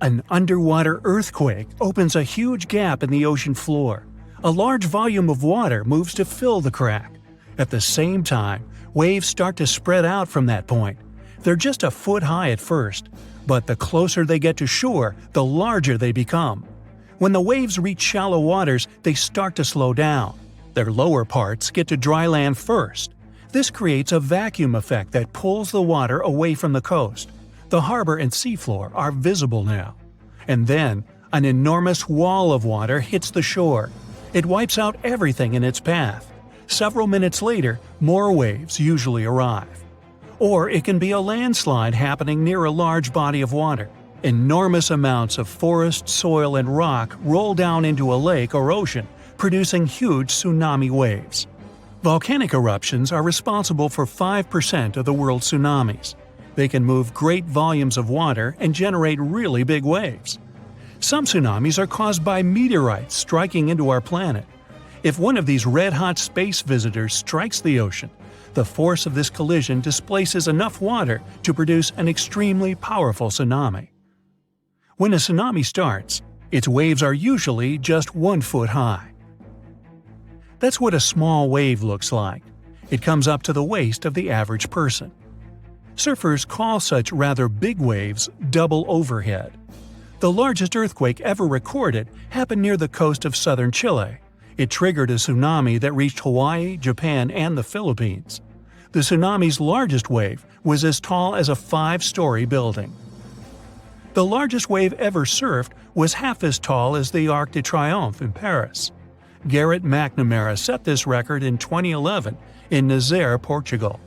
An underwater earthquake opens a huge gap in the ocean floor. A large volume of water moves to fill the crack. At the same time, waves start to spread out from that point. They're just a foot high at first, but the closer they get to shore, the larger they become. When the waves reach shallow waters, they start to slow down. Their lower parts get to dry land first. This creates a vacuum effect that pulls the water away from the coast. The harbor and seafloor are visible now. And then, an enormous wall of water hits the shore. It wipes out everything in its path. Several minutes later, more waves usually arrive. Or it can be a landslide happening near a large body of water. Enormous amounts of forest, soil, and rock roll down into a lake or ocean, producing huge tsunami waves. Volcanic eruptions are responsible for 5% of the world's tsunamis. They can move great volumes of water and generate really big waves. Some tsunamis are caused by meteorites striking into our planet. If one of these red-hot space visitors strikes the ocean, the force of this collision displaces enough water to produce an extremely powerful tsunami. When a tsunami starts, its waves are usually just 1 foot high. That's what a small wave looks like. It comes up to the waist of the average person. Surfers call such rather big waves double overhead. The largest earthquake ever recorded happened near the coast of southern Chile. It triggered a tsunami that reached Hawaii, Japan, and the Philippines. The tsunami's largest wave was as tall as a 5-story building. The largest wave ever surfed was half as tall as the Arc de Triomphe in Paris. Garrett McNamara set this record in 2011 in Nazaré, Portugal.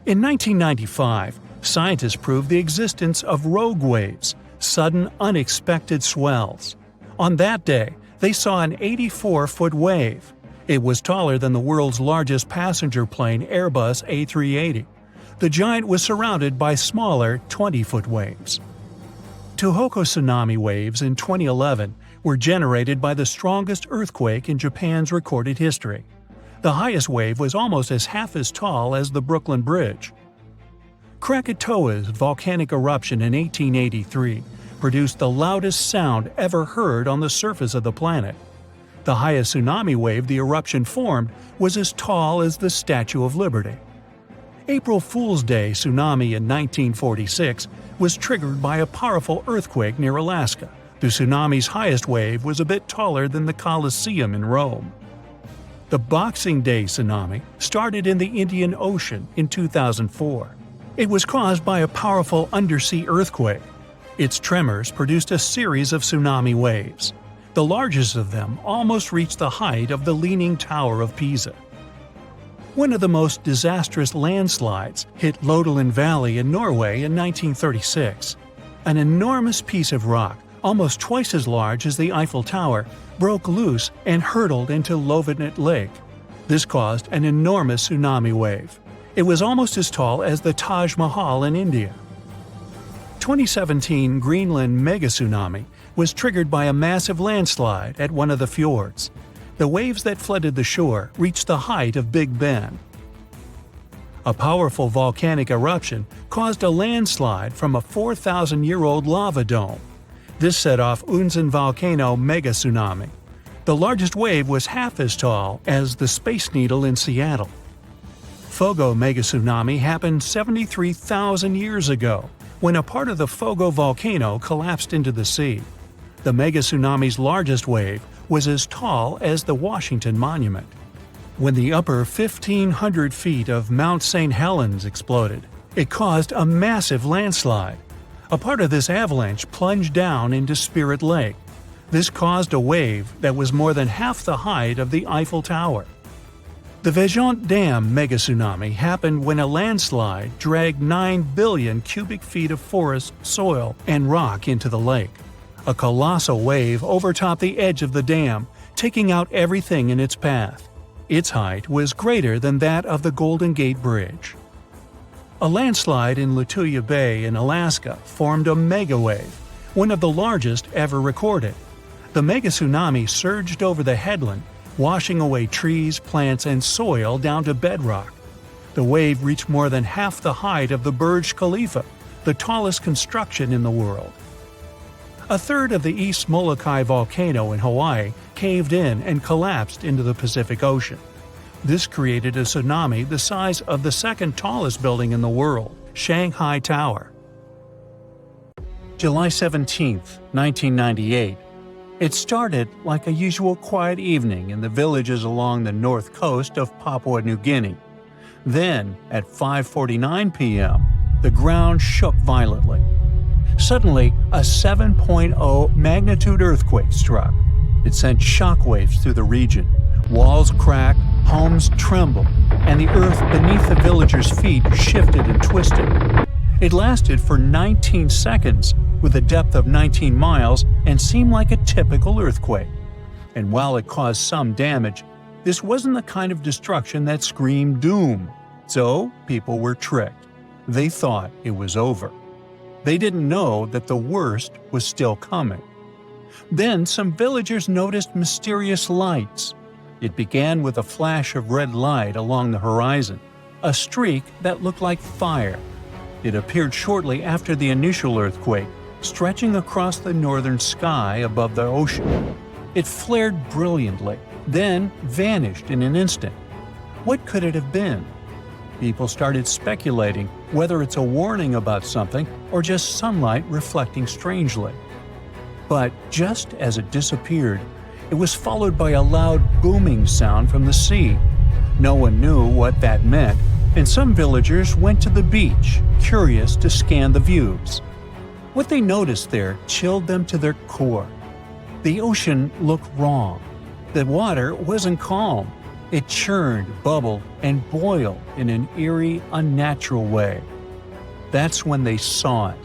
In 1995, scientists proved the existence of rogue waves, sudden unexpected swells. On that day, they saw an 84-foot wave. It was taller than the world's largest passenger plane Airbus A380. The giant was surrounded by smaller 20-foot waves. Tohoku tsunami waves in 2011 were generated by the strongest earthquake in Japan's recorded history. The highest wave was almost half as tall as the Brooklyn Bridge. Krakatoa's volcanic eruption in 1883 produced the loudest sound ever heard on the surface of the planet. The highest tsunami wave the eruption formed was as tall as the Statue of Liberty. April Fool's Day tsunami in 1946 was triggered by a powerful earthquake near Alaska. The tsunami's highest wave was a bit taller than the Colosseum in Rome. The Boxing Day tsunami started in the Indian Ocean in 2004. It was caused by a powerful undersea earthquake. Its tremors produced a series of tsunami waves. The largest of them almost reached the height of the Leaning Tower of Pisa. One of the most disastrous landslides hit Lodeland Valley in Norway in 1936. An enormous piece of rock, almost twice as large as the Eiffel Tower, broke loose and hurtled into Lofoten Lake. This caused an enormous tsunami wave. It was almost as tall as the Taj Mahal in India. 2017 Greenland mega-tsunami was triggered by a massive landslide at one of the fjords. The waves that flooded the shore reached the height of Big Ben. A powerful volcanic eruption caused a landslide from a 4,000-year-old lava dome. This set off Unzen volcano mega-tsunami. The largest wave was half as tall as the Space Needle in Seattle. Fogo mega-tsunami happened 73,000 years ago, when a part of the Fogo volcano collapsed into the sea. The mega-tsunami's largest wave was as tall as the Washington Monument. When the upper 1,500 feet of Mount St. Helens exploded, it caused a massive landslide. A part of this avalanche plunged down into Spirit Lake. This caused a wave that was more than half the height of the Eiffel Tower. The Vejont Dam mega-tsunami happened when a landslide dragged 9 billion cubic feet of forest, soil, and rock into the lake. A colossal wave overtopped the edge of the dam, taking out everything in its path. Its height was greater than that of the Golden Gate Bridge. A landslide in Lituya Bay in Alaska formed a megawave, one of the largest ever recorded. The mega-tsunami surged over the headland, washing away trees, plants, and soil down to bedrock. The wave reached more than half the height of the Burj Khalifa, the tallest construction in the world. A third of the East Molokai volcano in Hawaii caved in and collapsed into the Pacific Ocean. This created a tsunami the size of the second tallest building in the world, Shanghai Tower. July 17, 1998. It started like a usual quiet evening in the villages along the north coast of Papua New Guinea. Then, at 5:49 p.m., the ground shook violently. Suddenly, a 7.0 magnitude earthquake struck. It sent shockwaves through the region. Walls cracked, homes trembled, and the earth beneath the villagers' feet shifted and twisted. It lasted for 19 seconds, with a depth of 19 miles, and seemed like a typical earthquake. And while it caused some damage, this wasn't the kind of destruction that screamed doom. So, people were tricked. They thought it was over. They didn't know that the worst was still coming. Then some villagers noticed mysterious lights. It began with a flash of red light along the horizon, a streak that looked like fire. It appeared shortly after the initial earthquake, stretching across the northern sky above the ocean. It flared brilliantly, then vanished in an instant. What could it have been? People started speculating whether it's a warning about something or just sunlight reflecting strangely. But just as it disappeared, it was followed by a loud booming sound from the sea. No one knew what that meant, and some villagers went to the beach, curious to scan the views. What they noticed there chilled them to their core. The ocean looked wrong. The water wasn't calm. It churned, bubbled, and boiled in an eerie, unnatural way. That's when they saw it.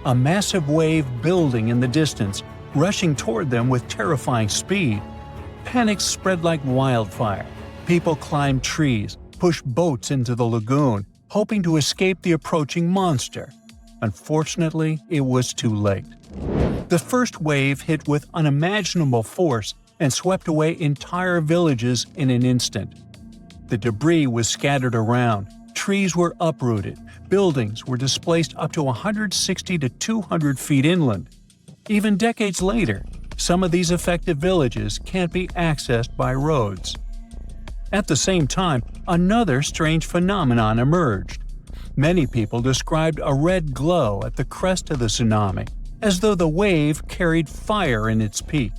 A massive wave building in the distance, rushing toward them with terrifying speed. Panic spread like wildfire. People climbed trees, pushed boats into the lagoon, hoping to escape the approaching monster. Unfortunately, it was too late. The first wave hit with unimaginable force and swept away entire villages in an instant. The debris was scattered around, trees were uprooted, buildings were displaced up to 160 to 200 feet inland. Even decades later, some of these affected villages can't be accessed by roads. At the same time, another strange phenomenon emerged. Many people described a red glow at the crest of the tsunami, as though the wave carried fire in its peak.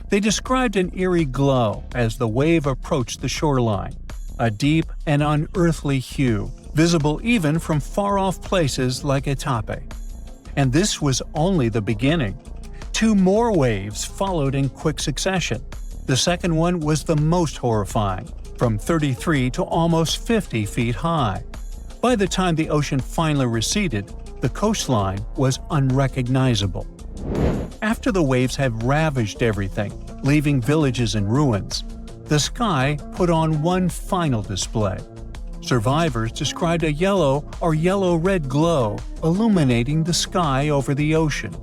They described an eerie glow as the wave approached the shoreline, a deep and unearthly hue, visible even from far-off places like Itape. And this was only the beginning. 2 more waves followed in quick succession. The second one was the most horrifying, from 33 to almost 50 feet high. By the time the ocean finally receded, the coastline was unrecognizable. After the waves had ravaged everything, leaving villages in ruins, the sky put on one final display. Survivors described a yellow or yellow-red glow illuminating the sky over the ocean.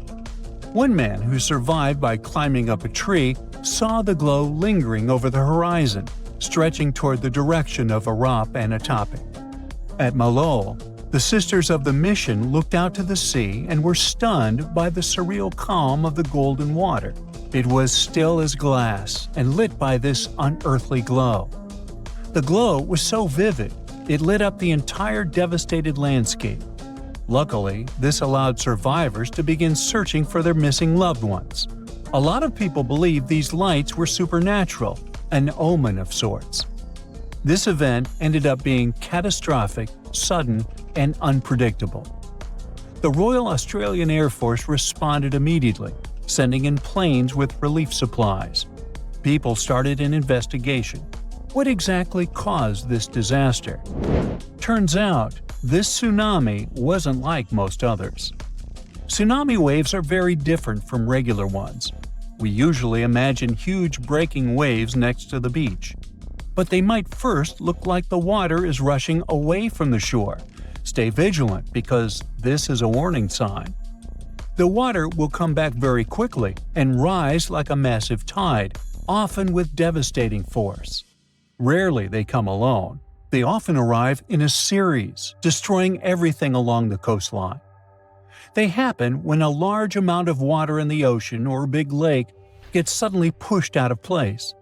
One man who survived by climbing up a tree saw the glow lingering over the horizon, stretching toward the direction of Arap and Itape. At Malol, the Sisters of the Mission looked out to the sea and were stunned by the surreal calm of the golden water. It was still as glass and lit by this unearthly glow. The glow was so vivid, it lit up the entire devastated landscape. Luckily, this allowed survivors to begin searching for their missing loved ones. A lot of people believe these lights were supernatural, an omen of sorts. This event ended up being catastrophic, sudden, and unpredictable. The Royal Australian Air Force responded immediately, sending in planes with relief supplies. People started an investigation. What exactly caused this disaster? Turns out, this tsunami wasn't like most others. Tsunami waves are very different from regular ones. We usually imagine huge breaking waves next to the beach. But they might first look like the water is rushing away from the shore. Stay vigilant because this is a warning sign. The water will come back very quickly and rise like a massive tide, often with devastating force. Rarely they come alone. They often arrive in a series, destroying everything along the coastline. They happen when a large amount of water in the ocean or big lake gets suddenly pushed out of place.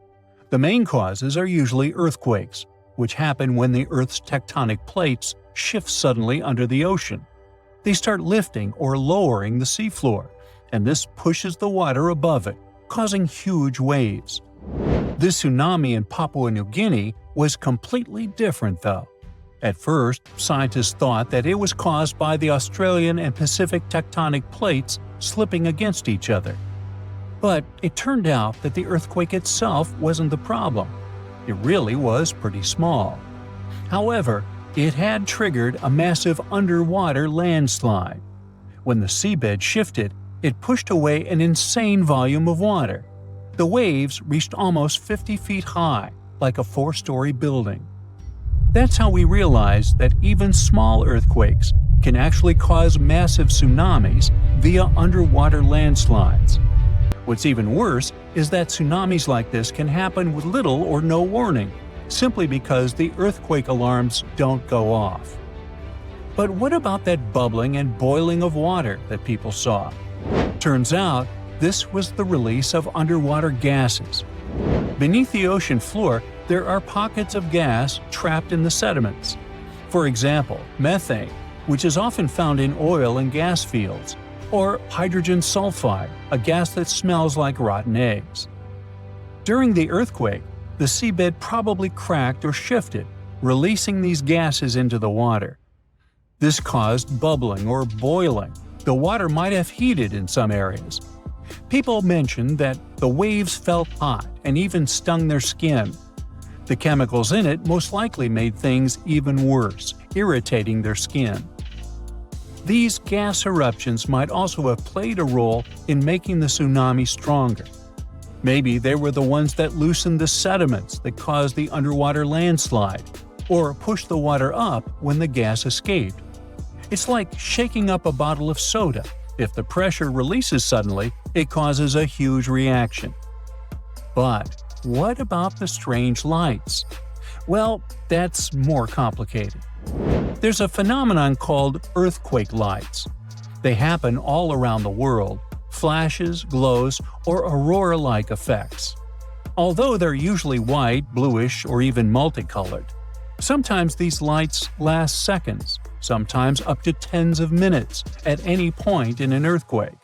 The main causes are usually earthquakes, which happen when the Earth's tectonic plates shift suddenly under the ocean. They start lifting or lowering the seafloor, and this pushes the water above it, causing huge waves. This tsunami in Papua New Guinea was completely different though. At first, scientists thought that it was caused by the Australian and Pacific tectonic plates slipping against each other. But it turned out that the earthquake itself wasn't the problem. It really was pretty small. However, it had triggered a massive underwater landslide. When the seabed shifted, it pushed away an insane volume of water. The waves reached almost 50 feet high, like a 4-story building. That's how we realized that even small earthquakes can actually cause massive tsunamis via underwater landslides. What's even worse is that tsunamis like this can happen with little or no warning, simply because the earthquake alarms don't go off. But what about that bubbling and boiling of water that people saw? Turns out, this was the release of underwater gases. Beneath the ocean floor, there are pockets of gas trapped in the sediments. For example, methane, which is often found in oil and gas fields, or hydrogen sulfide, a gas that smells like rotten eggs. During the earthquake, the seabed probably cracked or shifted, releasing these gases into the water. This caused bubbling or boiling. The water might have heated in some areas. People mentioned that the waves felt hot and even stung their skin. The chemicals in it most likely made things even worse, irritating their skin. These gas eruptions might also have played a role in making the tsunami stronger. Maybe they were the ones that loosened the sediments that caused the underwater landslide, or pushed the water up when the gas escaped. It's like shaking up a bottle of soda. If the pressure releases suddenly, it causes a huge reaction. But what about the strange lights? Well, that's more complicated. There's a phenomenon called earthquake lights. They happen all around the world, flashes, glows, or aurora-like effects. Although they're usually white, bluish, or even multicolored, sometimes these lights last seconds, sometimes up to tens of minutes, at any point in an earthquake.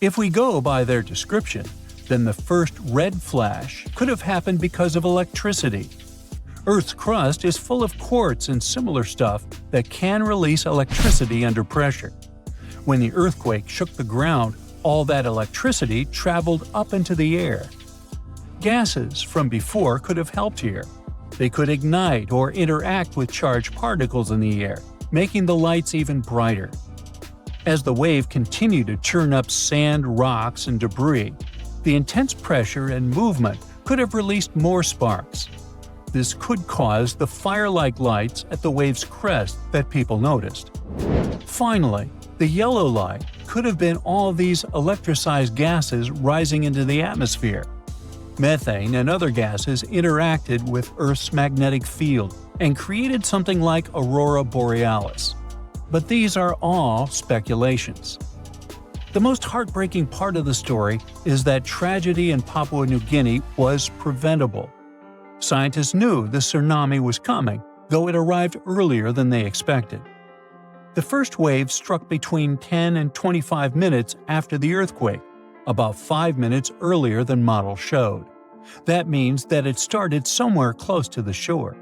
If we go by their description, then the first red flash could have happened because of electricity. Earth's crust is full of quartz and similar stuff that can release electricity under pressure. When the earthquake shook the ground, all that electricity traveled up into the air. Gases from before could have helped here. They could ignite or interact with charged particles in the air, making the lights even brighter. As the wave continued to churn up sand, rocks, and debris, the intense pressure and movement could have released more sparks. This could cause the fire-like lights at the wave's crest that people noticed. Finally, the yellow light could have been all these electricized gases rising into the atmosphere. Methane and other gases interacted with Earth's magnetic field and created something like aurora borealis. But these are all speculations. The most heartbreaking part of the story is that tragedy in Papua New Guinea was preventable. Scientists knew the tsunami was coming, though it arrived earlier than they expected. The first wave struck between 10 and 25 minutes after the earthquake, about 5 minutes earlier than models showed. That means that it started somewhere close to the shore.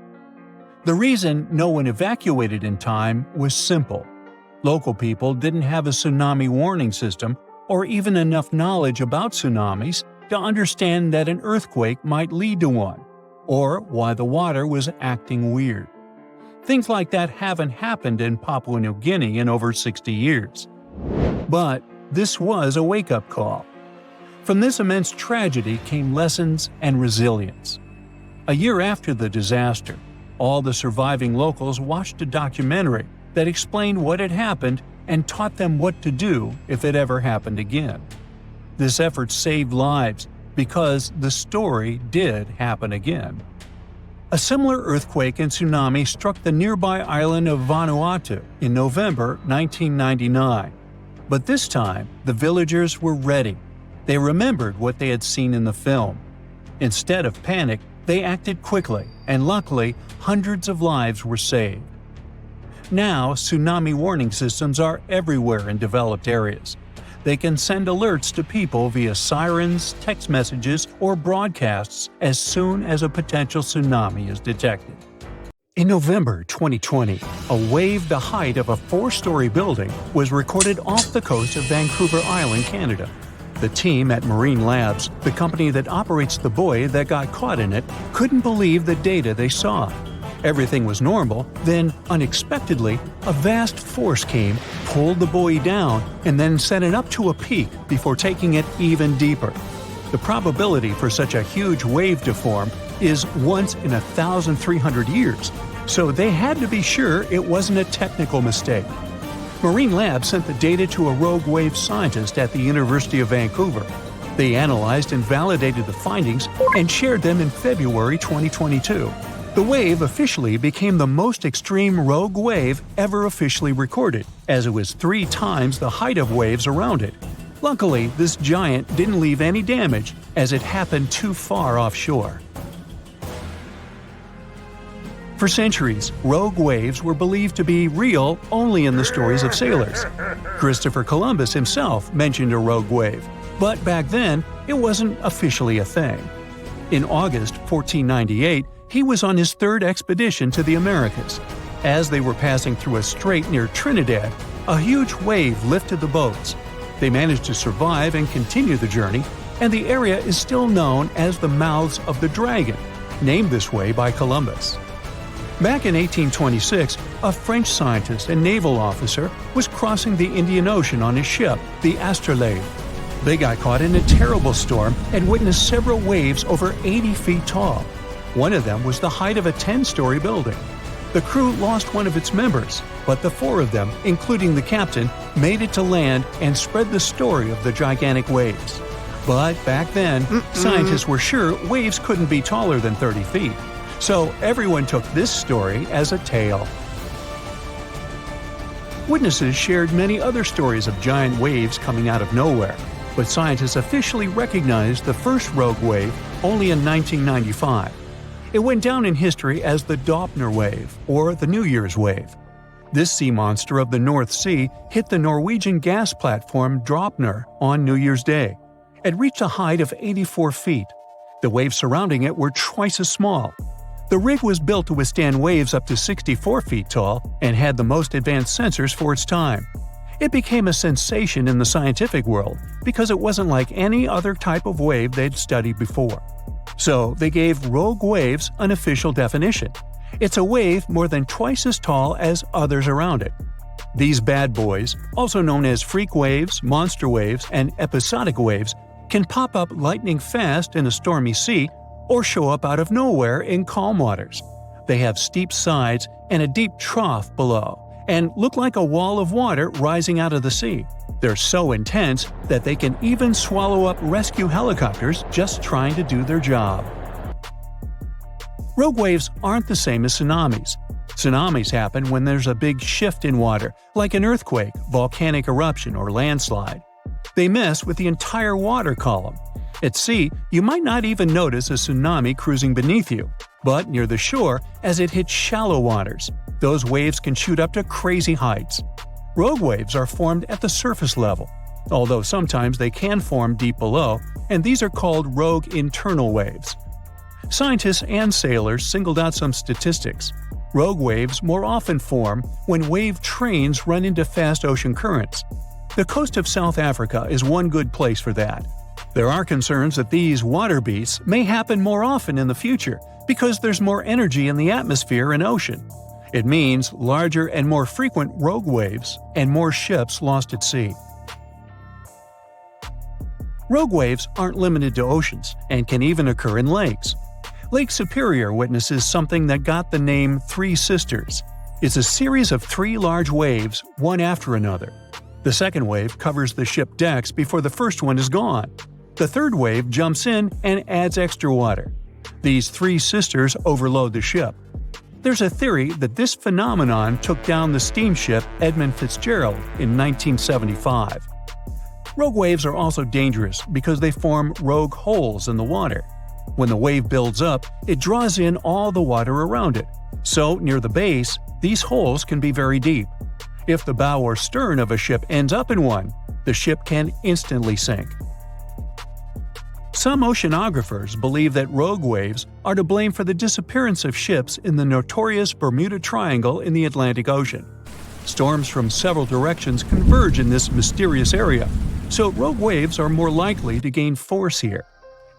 The reason no one evacuated in time was simple. Local people didn't have a tsunami warning system or even enough knowledge about tsunamis to understand that an earthquake might lead to one, or why the water was acting weird. Things like that haven't happened in Papua New Guinea in over 60 years. But this was a wake-up call. From this immense tragedy came lessons and resilience. A year after the disaster, all the surviving locals watched a documentary that explained what had happened and taught them what to do if it ever happened again. This effort saved lives because the story did happen again. A similar earthquake and tsunami struck the nearby island of Vanuatu in November 1999. But this time, the villagers were ready. They remembered what they had seen in the film. Instead of panic, they acted quickly, and luckily, hundreds of lives were saved. Now, tsunami warning systems are everywhere in developed areas. They can send alerts to people via sirens, text messages, or broadcasts as soon as a potential tsunami is detected. In November 2020, a wave the height of a 4-story building was recorded off the coast of Vancouver Island, Canada. The team at Marine Labs, the company that operates the buoy that got caught in it, couldn't believe the data they saw. Everything was normal, then, unexpectedly, a vast force came, pulled the buoy down, and then sent it up to a peak before taking it even deeper. The probability for such a huge wave to form is once in 1,300 years, so they had to be sure it wasn't a technical mistake. Marine Labs sent the data to a rogue wave scientist at the University of Vancouver. They analyzed and validated the findings and shared them in February 2022. The wave officially became the most extreme rogue wave ever officially recorded, as it was 3 times the height of waves around it. Luckily, this giant didn't leave any damage, as it happened too far offshore. For centuries, rogue waves were believed to be real only in the stories of sailors. Christopher Columbus himself mentioned a rogue wave, but back then, it wasn't officially a thing. In August 1498, he was on his 3rd expedition to the Americas. As they were passing through a strait near Trinidad, a huge wave lifted the boats. They managed to survive and continue the journey, and the area is still known as the Mouths of the Dragon, named this way by Columbus. Back in 1826, a French scientist and naval officer was crossing the Indian Ocean on his ship, the Astrolabe. They got caught in a terrible storm and witnessed several waves over 80 feet tall. One of them was the height of a 10-story building. The crew lost one of its members, but the 4 of them, including the captain, made it to land and spread the story of the gigantic waves. But back then, scientists were sure waves couldn't be taller than 30 feet. So everyone took this story as a tale. Witnesses shared many other stories of giant waves coming out of nowhere, but scientists officially recognized the first rogue wave only in 1995. It went down in history as the Doppler wave, or the New Year's wave. This sea monster of the North Sea hit the Norwegian gas platform Draupner on New Year's Day. It reached a height of 84 feet. The waves surrounding it were twice as small. The rig was built to withstand waves up to 64 feet tall and had the most advanced sensors for its time. It became a sensation in the scientific world because it wasn't like any other type of wave they'd studied before. So they gave rogue waves an official definition. It's a wave more than twice as tall as others around it. These bad boys, also known as freak waves, monster waves, and episodic waves, can pop up lightning fast in a stormy sea or show up out of nowhere in calm waters. They have steep sides and a deep trough below, and look like a wall of water rising out of the sea. They're so intense that they can even swallow up rescue helicopters just trying to do their job. Rogue waves aren't the same as tsunamis. Tsunamis happen when there's a big shift in water, like an earthquake, volcanic eruption, or landslide. They mess with the entire water column. At sea, you might not even notice a tsunami cruising beneath you, but near the shore, as it hits shallow waters, those waves can shoot up to crazy heights. Rogue waves are formed at the surface level, although sometimes they can form deep below, and these are called rogue internal waves. Scientists and sailors singled out some statistics. Rogue waves more often form when wave trains run into fast ocean currents. The coast of South Africa is one good place for that. There are concerns that these water beasts may happen more often in the future because there's more energy in the atmosphere and ocean. It means larger and more frequent rogue waves and more ships lost at sea. Rogue waves aren't limited to oceans and can even occur in lakes. Lake Superior witnesses something that got the name Three Sisters. It's a series of 3 large waves, one after another. The second wave covers the ship decks before the first one is gone. The third wave jumps in and adds extra water. These 3 sisters overload the ship. There's a theory that this phenomenon took down the steamship Edmund Fitzgerald in 1975. Rogue waves are also dangerous because they form rogue holes in the water. When the wave builds up, it draws in all the water around it. So, near the base, these holes can be very deep. If the bow or stern of a ship ends up in one, the ship can instantly sink. Some oceanographers believe that rogue waves are to blame for the disappearance of ships in the notorious Bermuda Triangle in the Atlantic Ocean. Storms from several directions converge in this mysterious area, so rogue waves are more likely to gain force here.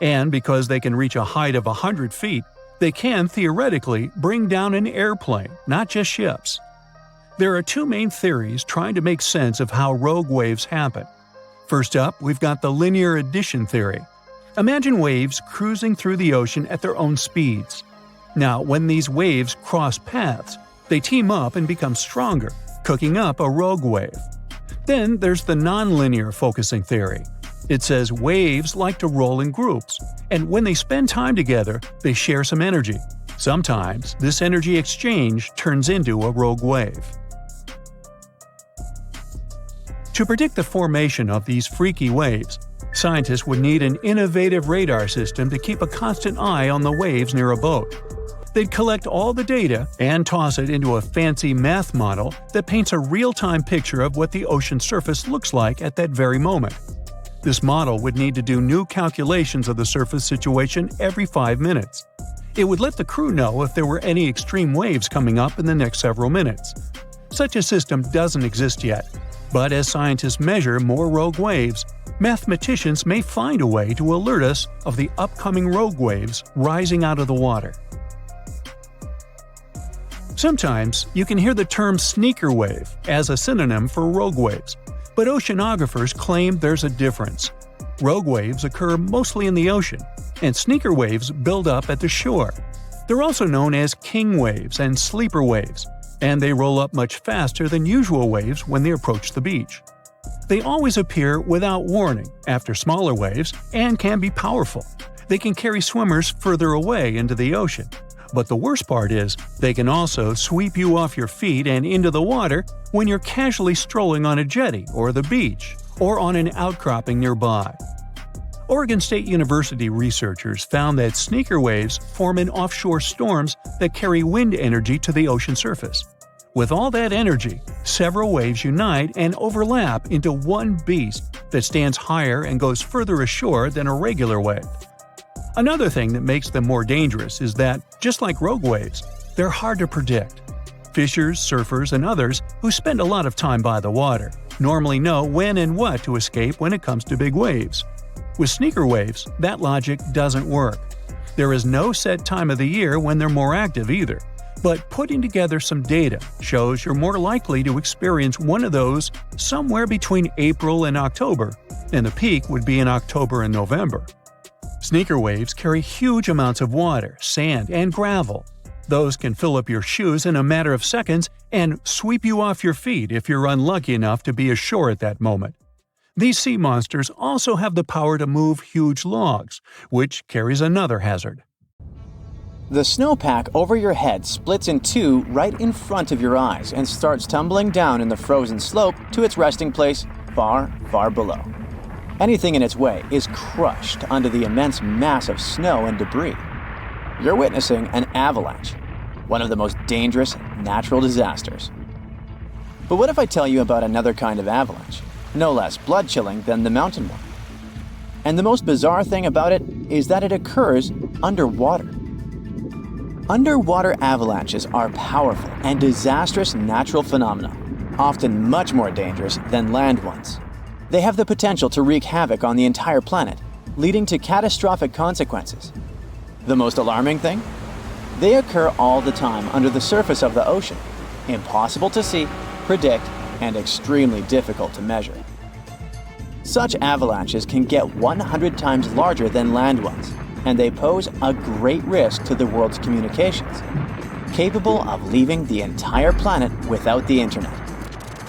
And because they can reach a height of 100 feet, they can theoretically bring down an airplane, not just ships. There are two main theories trying to make sense of how rogue waves happen. First up, we've got the linear addition theory. Imagine waves cruising through the ocean at their own speeds. Now, when these waves cross paths, they team up and become stronger, cooking up a rogue wave. Then there's the nonlinear focusing theory. It says waves like to roll in groups, and when they spend time together, they share some energy. Sometimes, this energy exchange turns into a rogue wave. To predict the formation of these freaky waves, scientists would need an innovative radar system to keep a constant eye on the waves near a boat. They'd collect all the data and toss it into a fancy math model that paints a real-time picture of what the ocean surface looks like at that very moment. This model would need to do new calculations of the surface situation every 5 minutes. It would let the crew know if there were any extreme waves coming up in the next several minutes. Such a system doesn't exist yet, but as scientists measure more rogue waves, mathematicians may find a way to alert us of the upcoming rogue waves rising out of the water. Sometimes you can hear the term sneaker wave as a synonym for rogue waves, but oceanographers claim there's a difference. Rogue waves occur mostly in the ocean, and sneaker waves build up at the shore. They're also known as king waves and sleeper waves, and they roll up much faster than usual waves when they approach the beach. They always appear without warning after smaller waves and can be powerful. They can carry swimmers further away into the ocean. But the worst part is, they can also sweep you off your feet and into the water when you're casually strolling on a jetty or the beach, or on an outcropping nearby. Oregon State University researchers found that sneaker waves form in offshore storms that carry wind energy to the ocean surface. With all that energy, several waves unite and overlap into one beast that stands higher and goes further ashore than a regular wave. Another thing that makes them more dangerous is that, just like rogue waves, they're hard to predict. Fishers, surfers, and others who spend a lot of time by the water normally know when and what to escape when it comes to big waves. With sneaker waves, that logic doesn't work. There is no set time of the year when they're more active either, but putting together some data shows you're more likely to experience one of those somewhere between April and October, and the peak would be in October and November. Sneaker waves carry huge amounts of water, sand, and gravel. Those can fill up your shoes in a matter of seconds and sweep you off your feet if you're unlucky enough to be ashore at that moment. These sea monsters also have the power to move huge logs, which carries another hazard. The snowpack over your head splits in two right in front of your eyes and starts tumbling down in the frozen slope to its resting place far, far below. Anything in its way is crushed under the immense mass of snow and debris. You're witnessing an avalanche, one of the most dangerous natural disasters. But what if I tell you about another kind of avalanche, no less blood-chilling than the mountain one? And the most bizarre thing about it is that it occurs underwater. Underwater avalanches are powerful and disastrous natural phenomena, often much more dangerous than land ones. They have the potential to wreak havoc on the entire planet, leading to catastrophic consequences. The most alarming thing? They occur all the time under the surface of the ocean, impossible to see, predict, and extremely difficult to measure. Such avalanches can get 100 times larger than land ones, and they pose a great risk to the world's communications, capable of leaving the entire planet without the internet.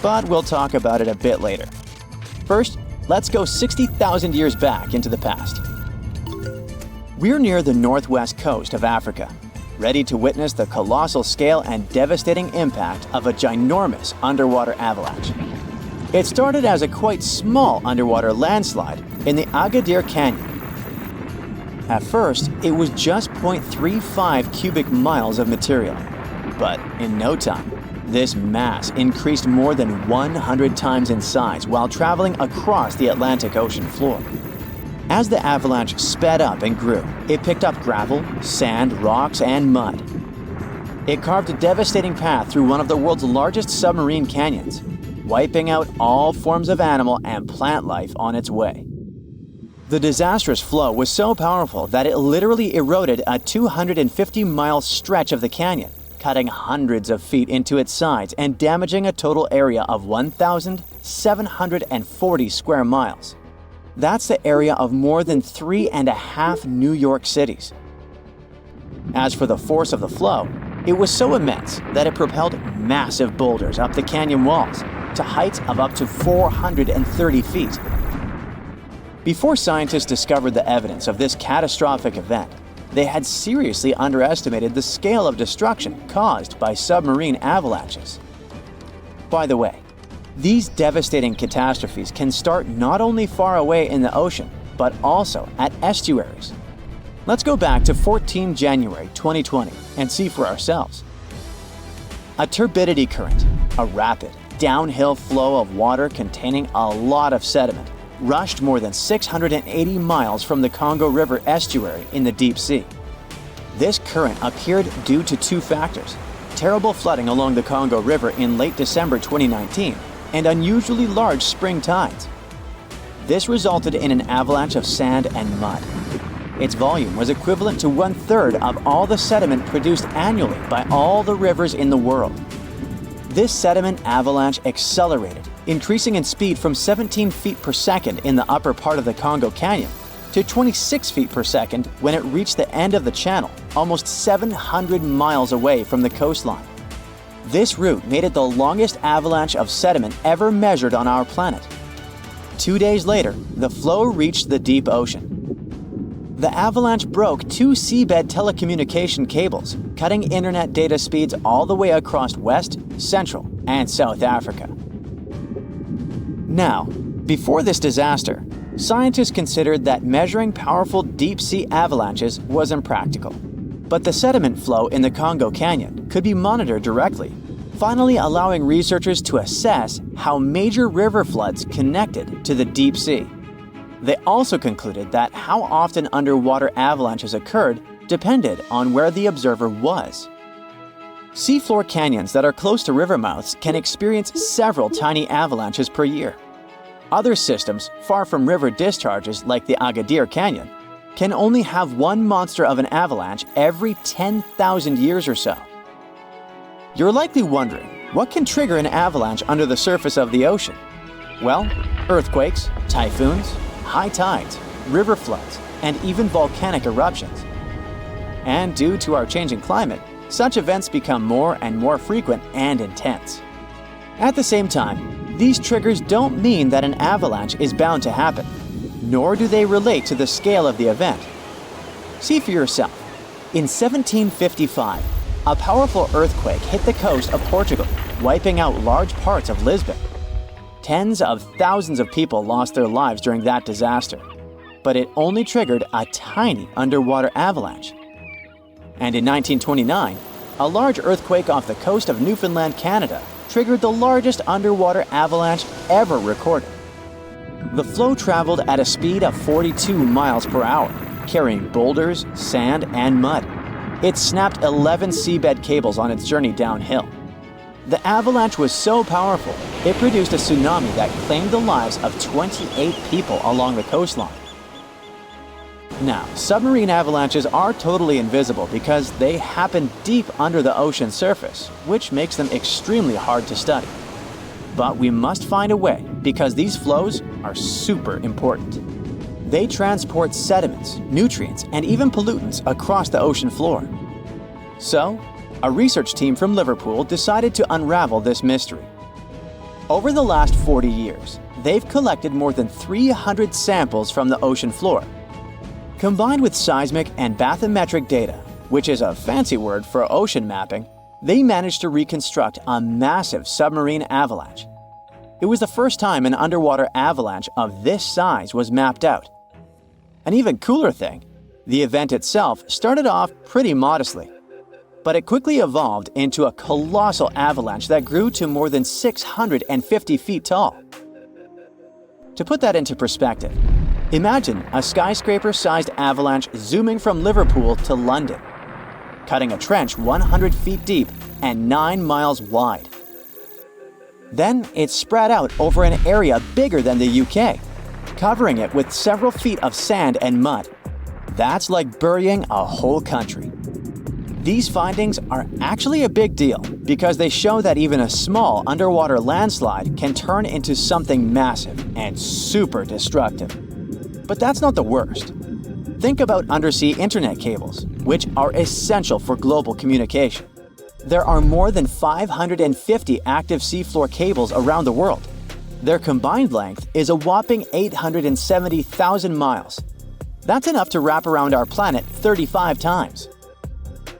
But we'll talk about it a bit later. First, let's go 60,000 years back into the past. We're near the northwest coast of Africa. ready to witness the colossal scale and devastating impact of a ginormous underwater avalanche. It started as a quite small underwater landslide in the Agadir Canyon. At first, it was just 0.35 cubic miles of material, but in no time, this mass increased more than 100 times in size while traveling across the Atlantic Ocean floor. As the avalanche sped up and grew, it picked up gravel, sand, rocks, and mud. It carved a devastating path through one of the world's largest submarine canyons, wiping out all forms of animal and plant life on its way. The disastrous flow was so powerful that it literally eroded a 250-mile stretch of the canyon, cutting hundreds of feet into its sides and damaging a total area of 1,740 square miles. That's the area of more than 3.5 New York cities. As for the force of the flow, it was so immense that it propelled massive boulders up the canyon walls to heights of up to 430 feet. Before scientists discovered the evidence of this catastrophic event, they had seriously underestimated the scale of destruction caused by submarine avalanches. By the way, these devastating catastrophes can start not only far away in the ocean, but also at estuaries. Let's go back to 14 January 2020 and see for ourselves. A turbidity current, a rapid, downhill flow of water containing a lot of sediment, rushed more than 680 miles from the Congo River estuary in the deep sea. This current appeared due to two factors: terrible flooding along the Congo River in late December 2019 and unusually large spring tides. This resulted in an avalanche of sand and mud. Its volume was equivalent to 1/3 of all the sediment produced annually by all the rivers in the world. This sediment avalanche accelerated, increasing in speed from 17 feet per second in the upper part of the Congo Canyon to 26 feet per second when it reached the end of the channel, almost 700 miles away from the coastline. This route made it the longest avalanche of sediment ever measured on our planet. 2 days later, the flow reached the deep ocean. The avalanche broke 2 seabed telecommunication cables, cutting internet data speeds all the way across West, Central, and South Africa. Now, before this disaster, scientists considered that measuring powerful deep-sea avalanches was impractical. But the sediment flow in the Congo Canyon could be monitored directly, finally allowing researchers to assess how major river floods connected to the deep sea. They also concluded that how often underwater avalanches occurred depended on where the observer was. Seafloor canyons that are close to river mouths can experience several tiny avalanches per year. Other systems, far from river discharges like the Agadir Canyon, can only have one monster of an avalanche every 10,000 years or so. You're likely wondering, what can trigger an avalanche under the surface of the ocean? Well, earthquakes, typhoons, high tides, river floods, and even volcanic eruptions. And due to our changing climate, such events become more and more frequent and intense. At the same time, these triggers don't mean that an avalanche is bound to happen, nor do they relate to the scale of the event. See for yourself. In 1755, a powerful earthquake hit the coast of Portugal, wiping out large parts of Lisbon. Tens of thousands of people lost their lives during that disaster, but it only triggered a tiny underwater avalanche. And in 1929, a large earthquake off the coast of Newfoundland, Canada, triggered the largest underwater avalanche ever recorded. The flow traveled at a speed of 42 miles per hour, carrying boulders, sand, and mud. It snapped 11 seabed cables on its journey downhill. The avalanche was so powerful, it produced a tsunami that claimed the lives of 28 people along the coastline. Now, submarine avalanches are totally invisible because they happen deep under the ocean surface, which makes them extremely hard to study. But we must find a way because these flows are super important. They transport sediments, nutrients, and even pollutants across the ocean floor. So, a research team from Liverpool decided to unravel this mystery. Over the last 40 years, they've collected more than 300 samples from the ocean floor. Combined with seismic and bathymetric data, which is a fancy word for ocean mapping, they managed to reconstruct a massive submarine avalanche. It was the first time an underwater avalanche of this size was mapped out. An even cooler thing, the event itself started off pretty modestly, but it quickly evolved into a colossal avalanche that grew to more than 650 feet tall. To put that into perspective, imagine a skyscraper-sized avalanche zooming from Liverpool to London, cutting a trench 100 feet deep and 9 miles wide. Then it spread out over an area bigger than the UK, covering it with several feet of sand and mud. That's like burying a whole country. These findings are actually a big deal because they show that even a small underwater landslide can turn into something massive and super destructive. But that's not the worst. Think about undersea internet cables, which are essential for global communication. There are more than 550 active seafloor cables around the world. Their combined length is a whopping 870,000 miles. That's enough to wrap around our planet 35 times.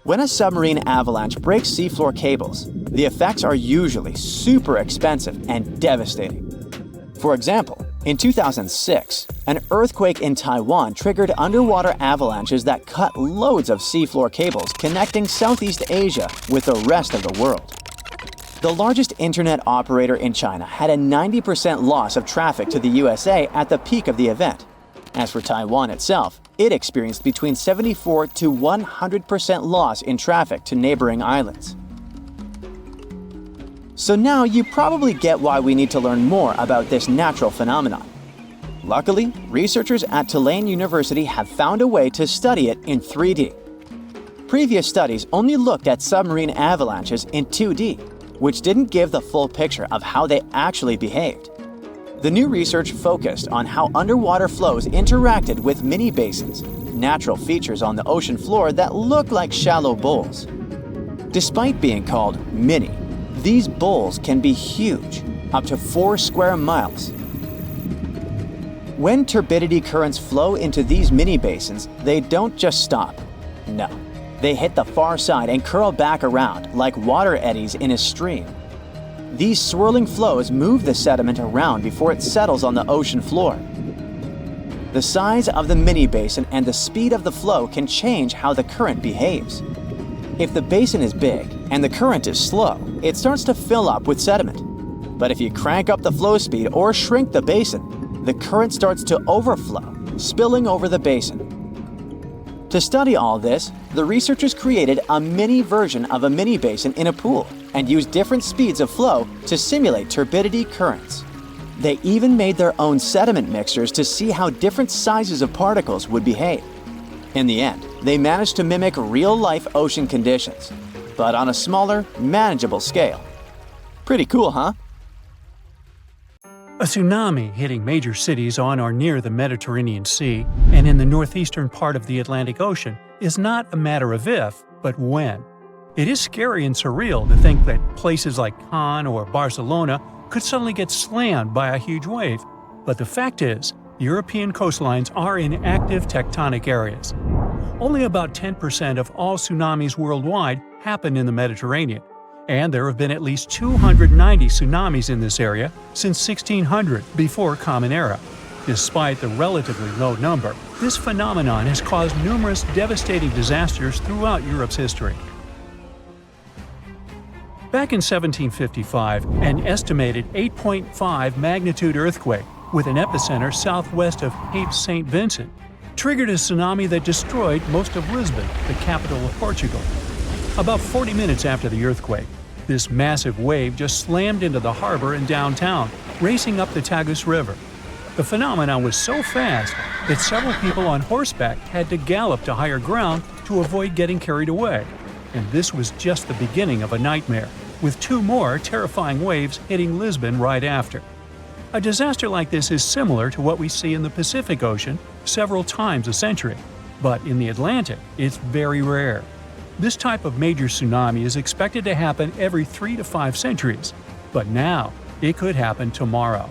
When a submarine avalanche breaks seafloor cables, the effects are usually super expensive and devastating. For example, in 2006, an earthquake in Taiwan triggered underwater avalanches that cut loads of seafloor cables connecting Southeast Asia with the rest of the world. The largest internet operator in China had a 90% loss of traffic to the USA at the peak of the event. As for Taiwan itself, it experienced between 74 to 100% loss in traffic to neighboring islands. So now you probably get why we need to learn more about this natural phenomenon. Luckily, researchers at Tulane University have found a way to study it in 3D. Previous studies only looked at submarine avalanches in 2D, which didn't give the full picture of how they actually behaved. The new research focused on how underwater flows interacted with mini basins, natural features on the ocean floor that look like shallow bowls. Despite being called mini, these bowls can be huge, up to 4 square miles. When turbidity currents flow into these mini basins, they don't just stop. No, they hit the far side and curl back around like water eddies in a stream. These swirling flows move the sediment around before it settles on the ocean floor. The size of the mini basin and the speed of the flow can change how the current behaves. If the basin is big and the current is slow, it starts to fill up with sediment. But if you crank up the flow speed or shrink the basin, the current starts to overflow, spilling over the basin. To study all this, the researchers created a mini version of a mini basin in a pool and used different speeds of flow to simulate turbidity currents. They even made their own sediment mixtures to see how different sizes of particles would behave. In the end, they managed to mimic real-life ocean conditions, but on a smaller, manageable scale. Pretty cool, huh? A tsunami hitting major cities on or near the Mediterranean Sea and in the northeastern part of the Atlantic Ocean is not a matter of if, but when. It is scary and surreal to think that places like Cannes or Barcelona could suddenly get slammed by a huge wave, but the fact is, European coastlines are in active tectonic areas. Only about 10% of all tsunamis worldwide happen in the Mediterranean, and there have been at least 290 tsunamis in this area since 1600 before Common Era. Despite the relatively low number, this phenomenon has caused numerous devastating disasters throughout Europe's history. Back in 1755, an estimated 8.5 magnitude earthquake with an epicenter southwest of Cape St. Vincent triggered a tsunami that destroyed most of Lisbon, the capital of Portugal. About 40 minutes after the earthquake, this massive wave just slammed into the harbor in downtown, racing up the Tagus River. The phenomenon was so fast that several people on horseback had to gallop to higher ground to avoid getting carried away. And this was just the beginning of a nightmare, with 2 more terrifying waves hitting Lisbon right after. A disaster like this is similar to what we see in the Pacific Ocean several times a century, but in the Atlantic, it's very rare. This type of major tsunami is expected to happen every 3 to 5 centuries, but now it could happen tomorrow.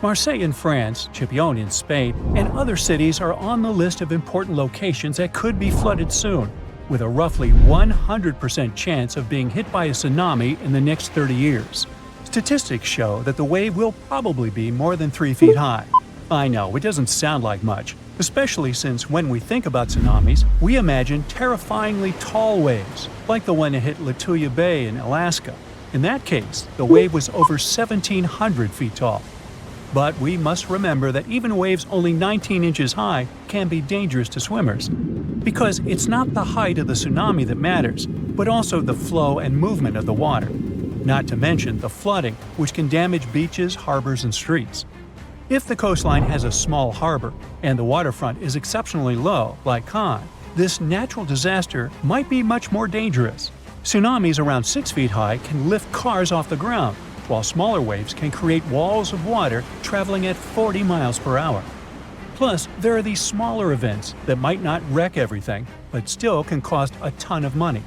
Marseille in France, Chipion in Spain, and other cities are on the list of important locations that could be flooded soon, with a roughly 100% chance of being hit by a tsunami in the next 30 years. Statistics show that the wave will probably be more than 3 feet high. I know, it doesn't sound like much, especially since when we think about tsunamis, we imagine terrifyingly tall waves, like the one that hit Lituya Bay in Alaska. In that case, the wave was over 1,700 feet tall. But we must remember that even waves only 19 inches high can be dangerous to swimmers. Because it's not the height of the tsunami that matters, but also the flow and movement of the water. Not to mention the flooding, which can damage beaches, harbors, and streets. If the coastline has a small harbor and the waterfront is exceptionally low, like Cannes, this natural disaster might be much more dangerous. Tsunamis around 6 feet high can lift cars off the ground, while smaller waves can create walls of water traveling at 40 miles per hour. Plus, there are these smaller events that might not wreck everything, but still can cost a ton of money.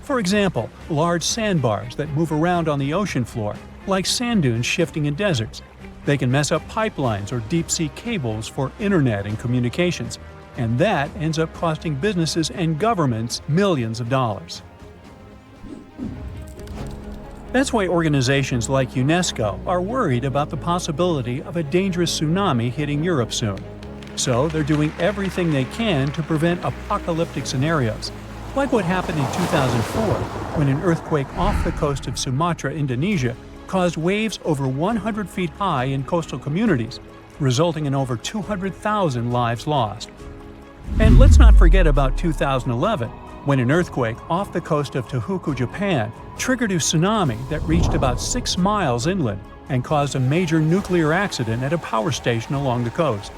For example, large sandbars that move around on the ocean floor, like sand dunes shifting in deserts. They can mess up pipelines or deep-sea cables for internet and communications, and that ends up costing businesses and governments millions of dollars. That's why organizations like UNESCO are worried about the possibility of a dangerous tsunami hitting Europe soon. So they're doing everything they can to prevent apocalyptic scenarios, like what happened in 2004 when an earthquake off the coast of Sumatra, Indonesia, caused waves over 100 feet high in coastal communities, resulting in over 200,000 lives lost. And let's not forget about 2011, when an earthquake off the coast of Tohoku, Japan, triggered a tsunami that reached about 6 miles inland and caused a major nuclear accident at a power station along the coast.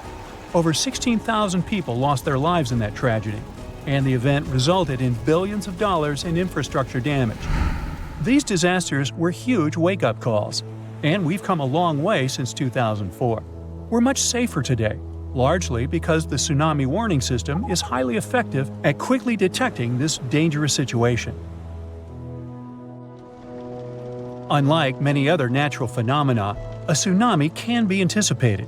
Over 16,000 people lost their lives in that tragedy, and the event resulted in billions of dollars in infrastructure damage. These disasters were huge wake-up calls, and we've come a long way since 2004. We're much safer today, largely because the tsunami warning system is highly effective at quickly detecting this dangerous situation. Unlike many other natural phenomena, a tsunami can be anticipated.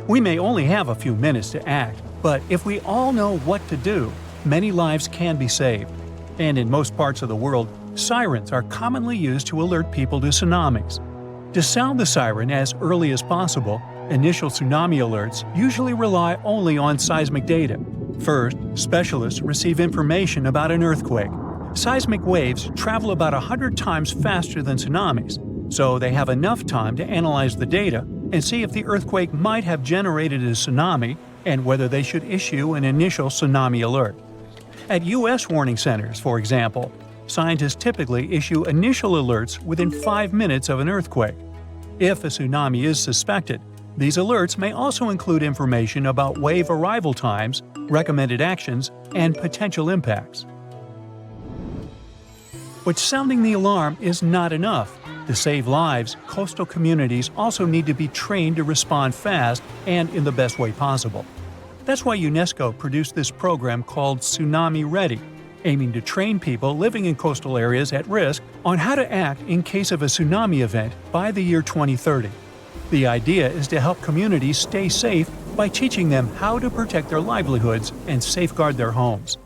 We may only have a few minutes to act, but if we all know what to do, many lives can be saved. And in most parts of the world, sirens are commonly used to alert people to tsunamis. To sound the siren as early as possible, initial tsunami alerts usually rely only on seismic data. First, specialists receive information about an earthquake. Seismic waves travel about 100 times faster than tsunamis, so they have enough time to analyze the data and see if the earthquake might have generated a tsunami and whether they should issue an initial tsunami alert. At U.S. warning centers, for example, scientists typically issue initial alerts within 5 minutes of an earthquake. If a tsunami is suspected, these alerts may also include information about wave arrival times, recommended actions, and potential impacts. But sounding the alarm is not enough. To save lives, coastal communities also need to be trained to respond fast and in the best way possible. That's why UNESCO produced this program called Tsunami Ready, aiming to train people living in coastal areas at risk on how to act in case of a tsunami event by the year 2030. The idea is to help communities stay safe by teaching them how to protect their livelihoods and safeguard their homes.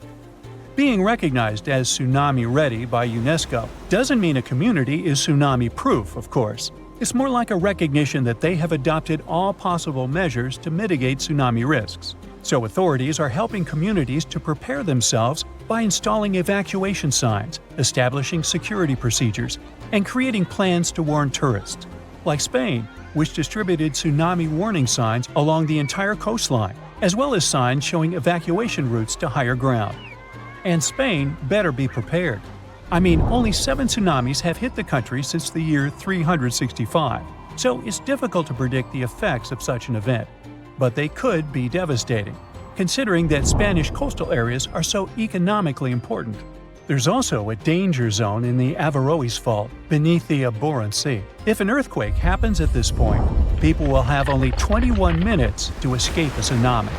Being recognized as Tsunami Ready by UNESCO doesn't mean a community is tsunami-proof, of course. It's more like a recognition that they have adopted all possible measures to mitigate tsunami risks. So authorities are helping communities to prepare themselves by installing evacuation signs, establishing security procedures, and creating plans to warn tourists. Like Spain, which distributed tsunami warning signs along the entire coastline, as well as signs showing evacuation routes to higher ground. And Spain better be prepared. I mean, only 7 tsunamis have hit the country since the year 365, so it's difficult to predict the effects of such an event. But they could be devastating, considering that Spanish coastal areas are so economically important. There's also a danger zone in the Averroes Fault beneath the Barents Sea. If an earthquake happens at this point, people will have only 21 minutes to escape a tsunami.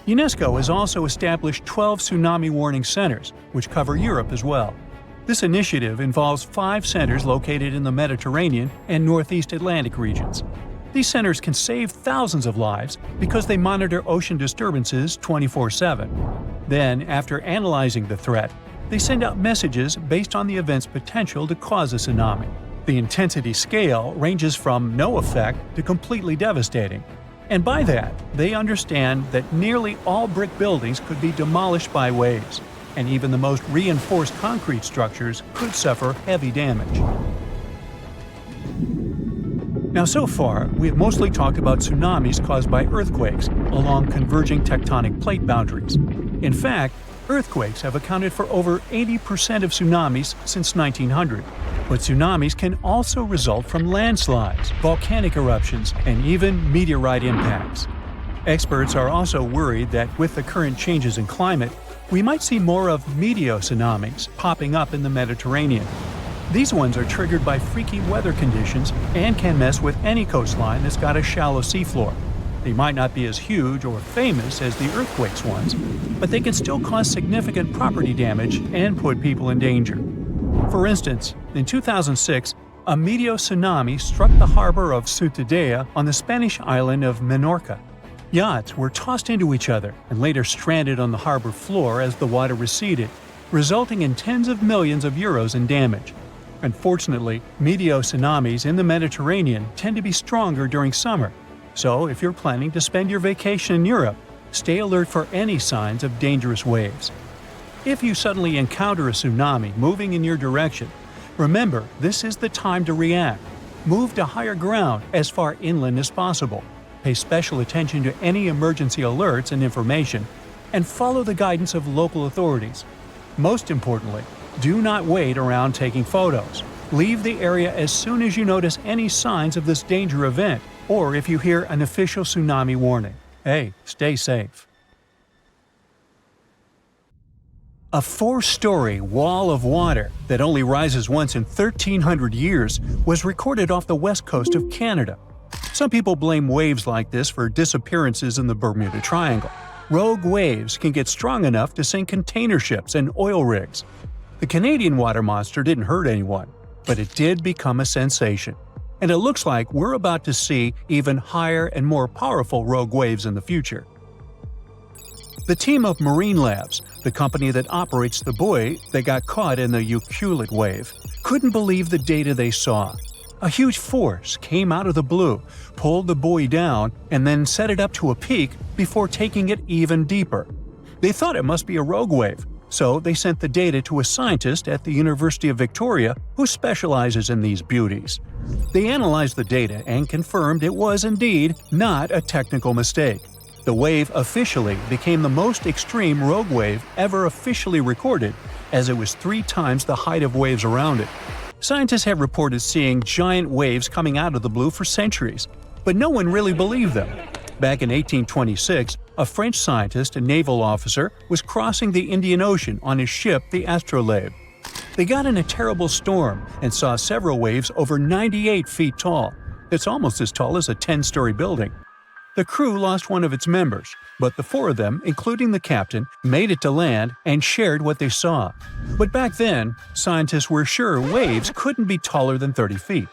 UNESCO has also established 12 tsunami warning centers, which cover Europe as well. This initiative involves 5 centers located in the Mediterranean and Northeast Atlantic regions. These centers can save thousands of lives because they monitor ocean disturbances 24/7. Then, after analyzing the threat, they send out messages based on the event's potential to cause a tsunami. The intensity scale ranges from no effect to completely devastating. And by that, they understand that nearly all brick buildings could be demolished by waves, and even the most reinforced concrete structures could suffer heavy damage. Now, so far, we have mostly talked about tsunamis caused by earthquakes along converging tectonic plate boundaries. In fact, earthquakes have accounted for over 80% of tsunamis since 1900. But tsunamis can also result from landslides, volcanic eruptions, and even meteorite impacts. Experts are also worried that with the current changes in climate, we might see more of mega-tsunamis popping up in the Mediterranean. These ones are triggered by freaky weather conditions and can mess with any coastline that's got a shallow seafloor. They might not be as huge or famous as the earthquakes ones, but they can still cause significant property damage and put people in danger. For instance, in 2006, a mega-tsunami struck the harbor of Ciutadella on the Spanish island of Menorca. Yachts were tossed into each other and later stranded on the harbor floor as the water receded, resulting in tens of millions of euros in damage. Unfortunately, mega-tsunamis in the Mediterranean tend to be stronger during summer, so if you're planning to spend your vacation in Europe, stay alert for any signs of dangerous waves. If you suddenly encounter a tsunami moving in your direction, remember this is the time to react. Move to higher ground as far inland as possible. Pay special attention to any emergency alerts and information, and follow the guidance of local authorities. Most importantly, do not wait around taking photos. Leave the area as soon as you notice any signs of this danger event, or if you hear an official tsunami warning. Hey, stay safe. A 4-story wall of water that only rises once in 1,300 years was recorded off the west coast of Canada. Some people blame waves like this for disappearances in the Bermuda Triangle. Rogue waves can get strong enough to sink container ships and oil rigs. The Canadian water monster didn't hurt anyone, but it did become a sensation. And it looks like we're about to see even higher and more powerful rogue waves in the future. The team of Marine Labs, the company that operates the buoy that got caught in the Evacuation wave, couldn't believe the data they saw. A huge force came out of the blue, pulled the buoy down, and then set it up to a peak before taking it even deeper. They thought it must be a rogue wave, so they sent the data to a scientist at the University of Victoria who specializes in these beauties. They analyzed the data and confirmed it was indeed not a technical mistake. The wave officially became the most extreme rogue wave ever officially recorded, as it was 3 times the height of waves around it. Scientists have reported seeing giant waves coming out of the blue for centuries, but no one really believed them. Back in 1826, a French scientist and naval officer was crossing the Indian Ocean on his ship, the Astrolabe. They got in a terrible storm and saw several waves over 98 feet tall. That's almost as tall as a 10-story building. The crew lost one of its members, but the 4 of them, including the captain, made it to land and shared what they saw. But back then, scientists were sure waves couldn't be taller than 30 feet.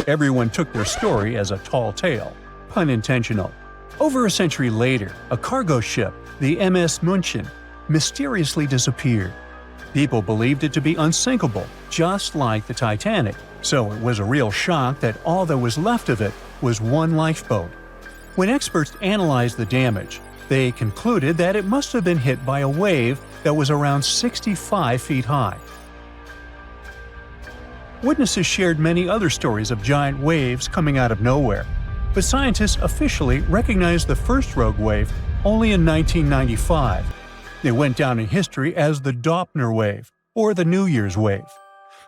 Everyone took their story as a tall tale. Pun intentional. Over a century later, a cargo ship, the MS München, mysteriously disappeared. People believed it to be unsinkable, just like the Titanic, so it was a real shock that all that was left of it was one lifeboat. When experts analyzed the damage, they concluded that it must have been hit by a wave that was around 65 feet high. Witnesses shared many other stories of giant waves coming out of nowhere, but scientists officially recognized the first rogue wave only in 1995. It went down in history as the Doppler wave, or the New Year's wave.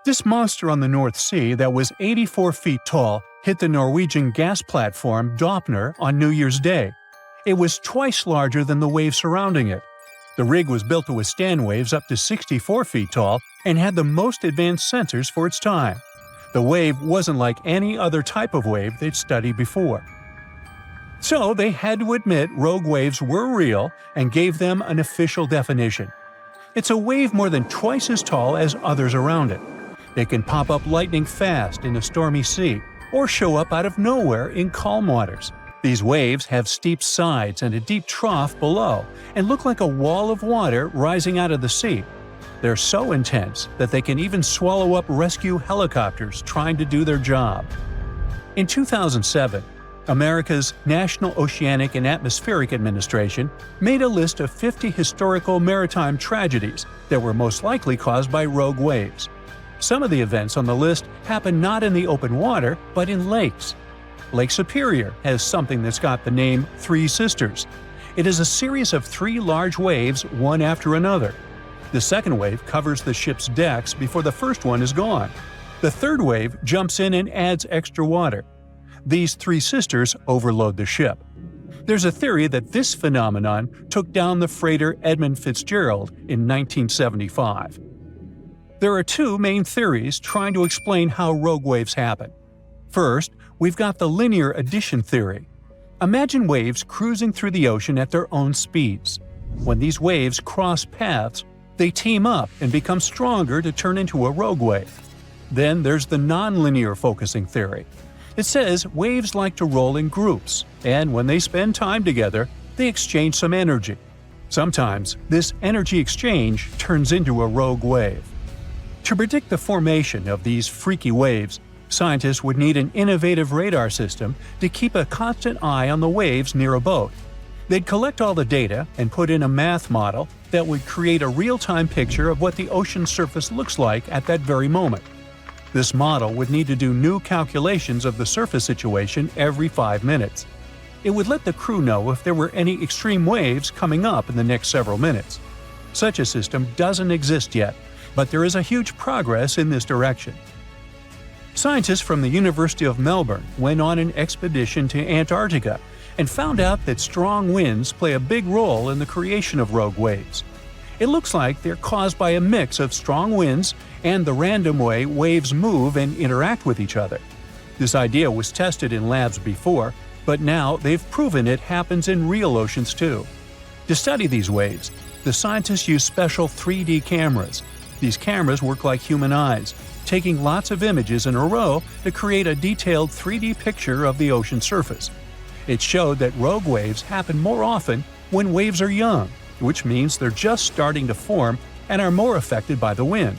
This monster on the North Sea that was 84 feet tall hit the Norwegian gas platform Doppler on New Year's Day. It was twice larger than the wave surrounding it. The rig was built to withstand waves up to 64 feet tall and had the most advanced sensors for its time. The wave wasn't like any other type of wave they'd studied before. So they had to admit rogue waves were real and gave them an official definition. It's a wave more than twice as tall as others around it. It can pop up lightning fast in a stormy sea, or show up out of nowhere in calm waters. These waves have steep sides and a deep trough below, and look like a wall of water rising out of the sea. They're so intense that they can even swallow up rescue helicopters trying to do their job. In 2007, America's National Oceanic and Atmospheric Administration made a list of 50 historical maritime tragedies that were most likely caused by rogue waves. Some of the events on the list happen not in the open water, but in lakes. Lake Superior has something that's got the name Three Sisters. It is a series of 3 large waves, one after another. The second wave covers the ship's decks before the first one is gone. The third wave jumps in and adds extra water. These 3 sisters overload the ship. There's a theory that this phenomenon took down the freighter Edmund Fitzgerald in 1975. There are 2 main theories trying to explain how rogue waves happen. First, we've got the linear addition theory. Imagine waves cruising through the ocean at their own speeds. When these waves cross paths, they team up and become stronger to turn into a rogue wave. Then there's the nonlinear focusing theory. It says waves like to roll in groups, and when they spend time together, they exchange some energy. Sometimes, this energy exchange turns into a rogue wave. To predict the formation of these freaky waves, scientists would need an innovative radar system to keep a constant eye on the waves near a boat. They'd collect all the data and put in a math model that would create a real-time picture of what the ocean surface looks like at that very moment. This model would need to do new calculations of the surface situation every 5 minutes. It would let the crew know if there were any extreme waves coming up in the next several minutes. Such a system doesn't exist yet, but there is a huge progress in this direction. Scientists from the University of Melbourne went on an expedition to Antarctica and found out that strong winds play a big role in the creation of rogue waves. It looks like they're caused by a mix of strong winds and the random way waves move and interact with each other. This idea was tested in labs before, but now they've proven it happens in real oceans too. To study these waves, the scientists use special 3D cameras. These cameras work like human eyes, taking lots of images in a row to create a detailed 3D picture of the ocean surface. It showed that rogue waves happen more often when waves are young, which means they're just starting to form and are more affected by the wind.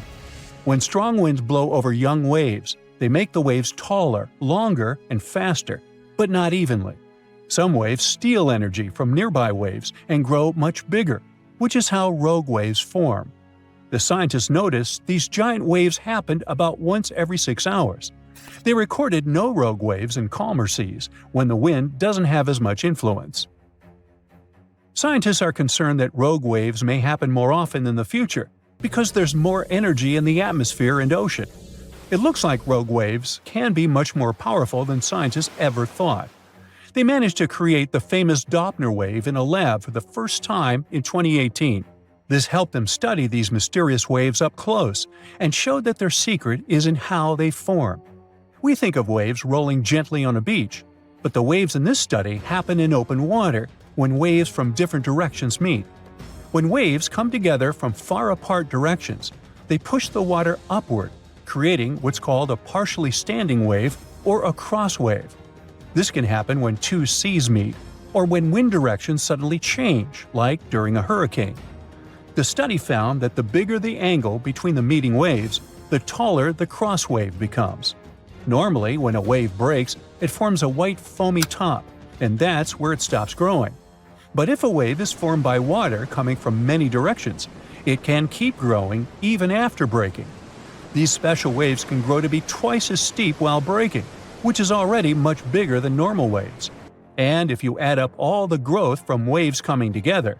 When strong winds blow over young waves, they make the waves taller, longer, and faster, but not evenly. Some waves steal energy from nearby waves and grow much bigger, which is how rogue waves form. The scientists noticed these giant waves happened about once every 6 hours. They recorded no rogue waves in calmer seas, when the wind doesn't have as much influence. Scientists are concerned that rogue waves may happen more often in the future because there's more energy in the atmosphere and ocean. It looks like rogue waves can be much more powerful than scientists ever thought. They managed to create the famous Doppler wave in a lab for the first time in 2018. This helped them study these mysterious waves up close and showed that their secret is in how they form. We think of waves rolling gently on a beach, but the waves in this study happen in open water when waves from different directions meet. When waves come together from far apart directions, they push the water upward, creating what's called a partially standing wave or a cross wave. This can happen when 2 seas meet, or when wind directions suddenly change, like during a hurricane. The study found that the bigger the angle between the meeting waves, the taller the cross wave becomes. Normally, when a wave breaks, it forms a white foamy top, and that's where it stops growing. But if a wave is formed by water coming from many directions, it can keep growing even after breaking. These special waves can grow to be twice as steep while breaking, which is already much bigger than normal waves. And if you add up all the growth from waves coming together,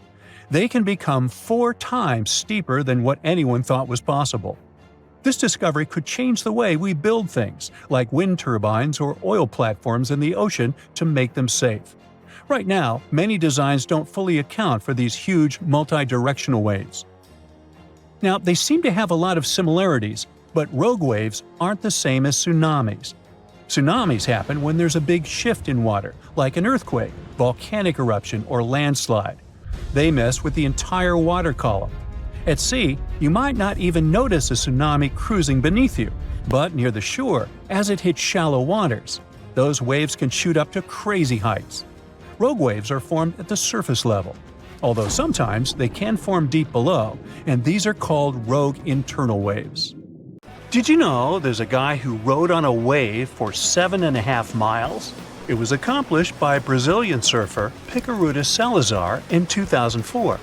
they can become 4 times steeper than what anyone thought was possible. This discovery could change the way we build things, like wind turbines or oil platforms in the ocean, to make them safe. Right now, many designs don't fully account for these huge multi-directional waves. Now, they seem to have a lot of similarities, but rogue waves aren't the same as tsunamis. Tsunamis happen when there's a big shift in water, like an earthquake, volcanic eruption, or landslide. They mess with the entire water column. At sea, you might not even notice a tsunami cruising beneath you, but near the shore, as it hits shallow waters, those waves can shoot up to crazy heights. Rogue waves are formed at the surface level, although sometimes they can form deep below, and these are called rogue internal waves. Did you know there's a guy who rode on a wave for 7.5 miles? It was accomplished by Brazilian surfer Picaruta Salazar in 2004.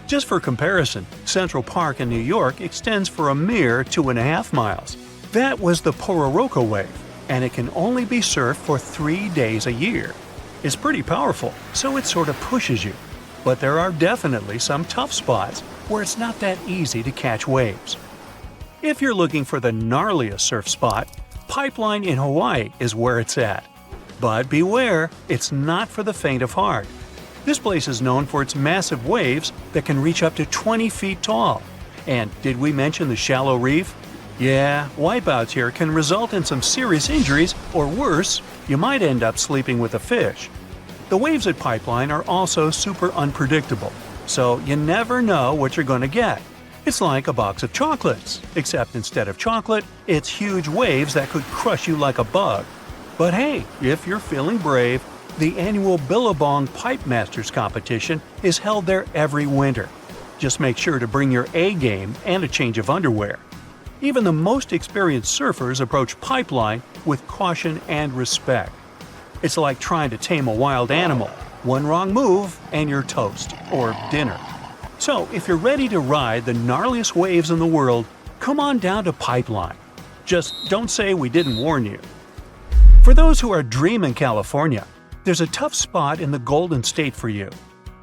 Just for comparison, Central Park in New York extends for a mere 2.5 miles. That was the Pororoca wave, and it can only be surfed for 3 days a year. It's pretty powerful, so it sort of pushes you. But there are definitely some tough spots where it's not that easy to catch waves. If you're looking for the gnarliest surf spot, Pipeline in Hawaii is where it's at. But beware, it's not for the faint of heart. This place is known for its massive waves that can reach up to 20 feet tall. And did we mention the shallow reef? Yeah, wipeouts here can result in some serious injuries, or worse, you might end up sleeping with a fish. The waves at Pipeline are also super unpredictable, so you never know what you're going to get. It's like a box of chocolates, except instead of chocolate, it's huge waves that could crush you like a bug. But hey, if you're feeling brave, the annual Billabong Pipe Masters competition is held there every winter. Just make sure to bring your A game and a change of underwear. Even the most experienced surfers approach Pipeline with caution and respect. It's like trying to tame a wild animal. One wrong move and you're toast, or dinner. So if you're ready to ride the gnarliest waves in the world, come on down to Pipeline. Just don't say we didn't warn you. For those who are dreaming California, there's a tough spot in the Golden State for you.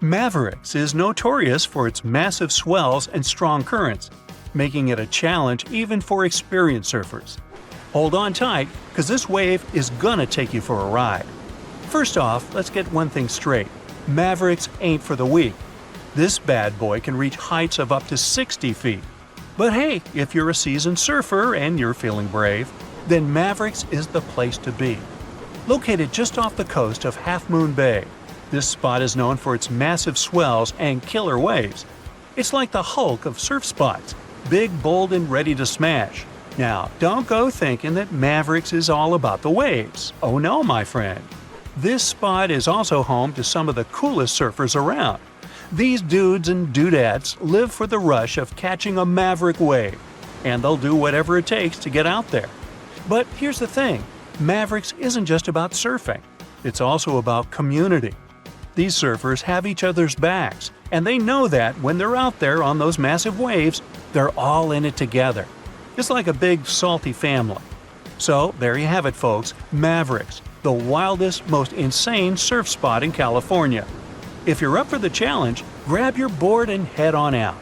Mavericks is notorious for its massive swells and strong currents, making it a challenge even for experienced surfers. Hold on tight, because this wave is gonna take you for a ride. First off, let's get one thing straight. Mavericks ain't for the weak. This bad boy can reach heights of up to 60 feet. But hey, if you're a seasoned surfer and you're feeling brave, then Mavericks is the place to be. Located just off the coast of Half Moon Bay, this spot is known for its massive swells and killer waves. It's like the Hulk of surf spots, big, bold, and ready to smash. Now, don't go thinking that Mavericks is all about the waves. Oh no, my friend. This spot is also home to some of the coolest surfers around. These dudes and dudettes live for the rush of catching a maverick wave, and they'll do whatever it takes to get out there. But here's the thing, Mavericks isn't just about surfing, it's also about community. These surfers have each other's backs, and they know that when they're out there on those massive waves, they're all in it together. It's like a big, salty family. So there you have it, folks, Mavericks, the wildest, most insane surf spot in California. If you're up for the challenge, grab your board and head on out.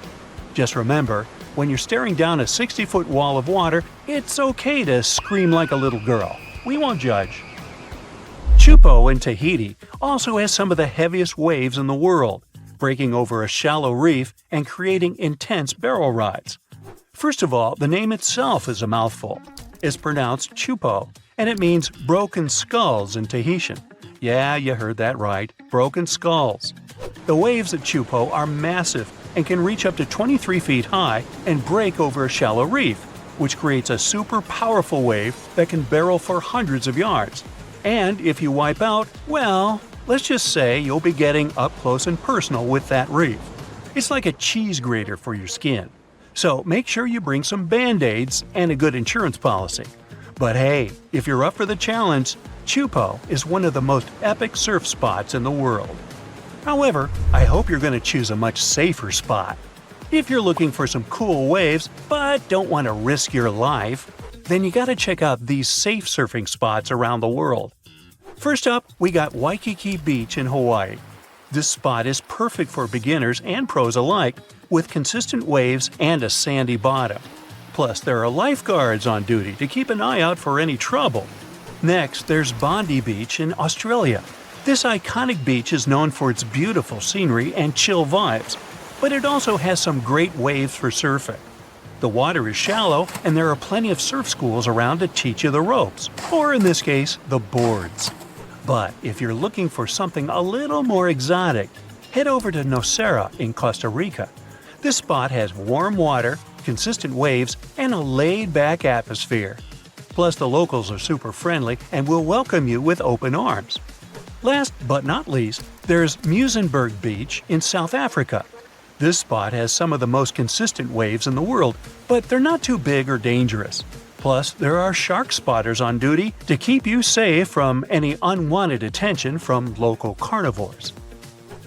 Just remember, when you're staring down a 60-foot wall of water, it's okay to scream like a little girl. We won't judge. Chupo in Tahiti also has some of the heaviest waves in the world, breaking over a shallow reef and creating intense barrel rides. First of all, the name itself is a mouthful. It's pronounced Chupo, and it means broken skulls in Tahitian. Yeah, you heard that right, broken skulls. The waves at Chupo are massive and can reach up to 23 feet high and break over a shallow reef, which creates a super powerful wave that can barrel for hundreds of yards. And if you wipe out, well, let's just say you'll be getting up close and personal with that reef. It's like a cheese grater for your skin. So make sure you bring some Band-Aids and a good insurance policy. But hey, if you're up for the challenge, Chupo is one of the most epic surf spots in the world. However, I hope you're going to choose a much safer spot. If you're looking for some cool waves but don't want to risk your life, then you gotta check out these safe surfing spots around the world. First up, we got Waikiki Beach in Hawaii. This spot is perfect for beginners and pros alike, with consistent waves and a sandy bottom. Plus, there are lifeguards on duty to keep an eye out for any trouble. Next, there's Bondi Beach in Australia. This iconic beach is known for its beautiful scenery and chill vibes, but it also has some great waves for surfing. The water is shallow, and there are plenty of surf schools around to teach you the ropes, or in this case, the boards. But if you're looking for something a little more exotic, head over to Nocera in Costa Rica. This spot has warm water, consistent waves, and a laid-back atmosphere. Plus, the locals are super friendly and will welcome you with open arms. Last but not least, there's Muizenberg Beach in South Africa. This spot has some of the most consistent waves in the world, but they're not too big or dangerous. Plus, there are shark spotters on duty to keep you safe from any unwanted attention from local carnivores.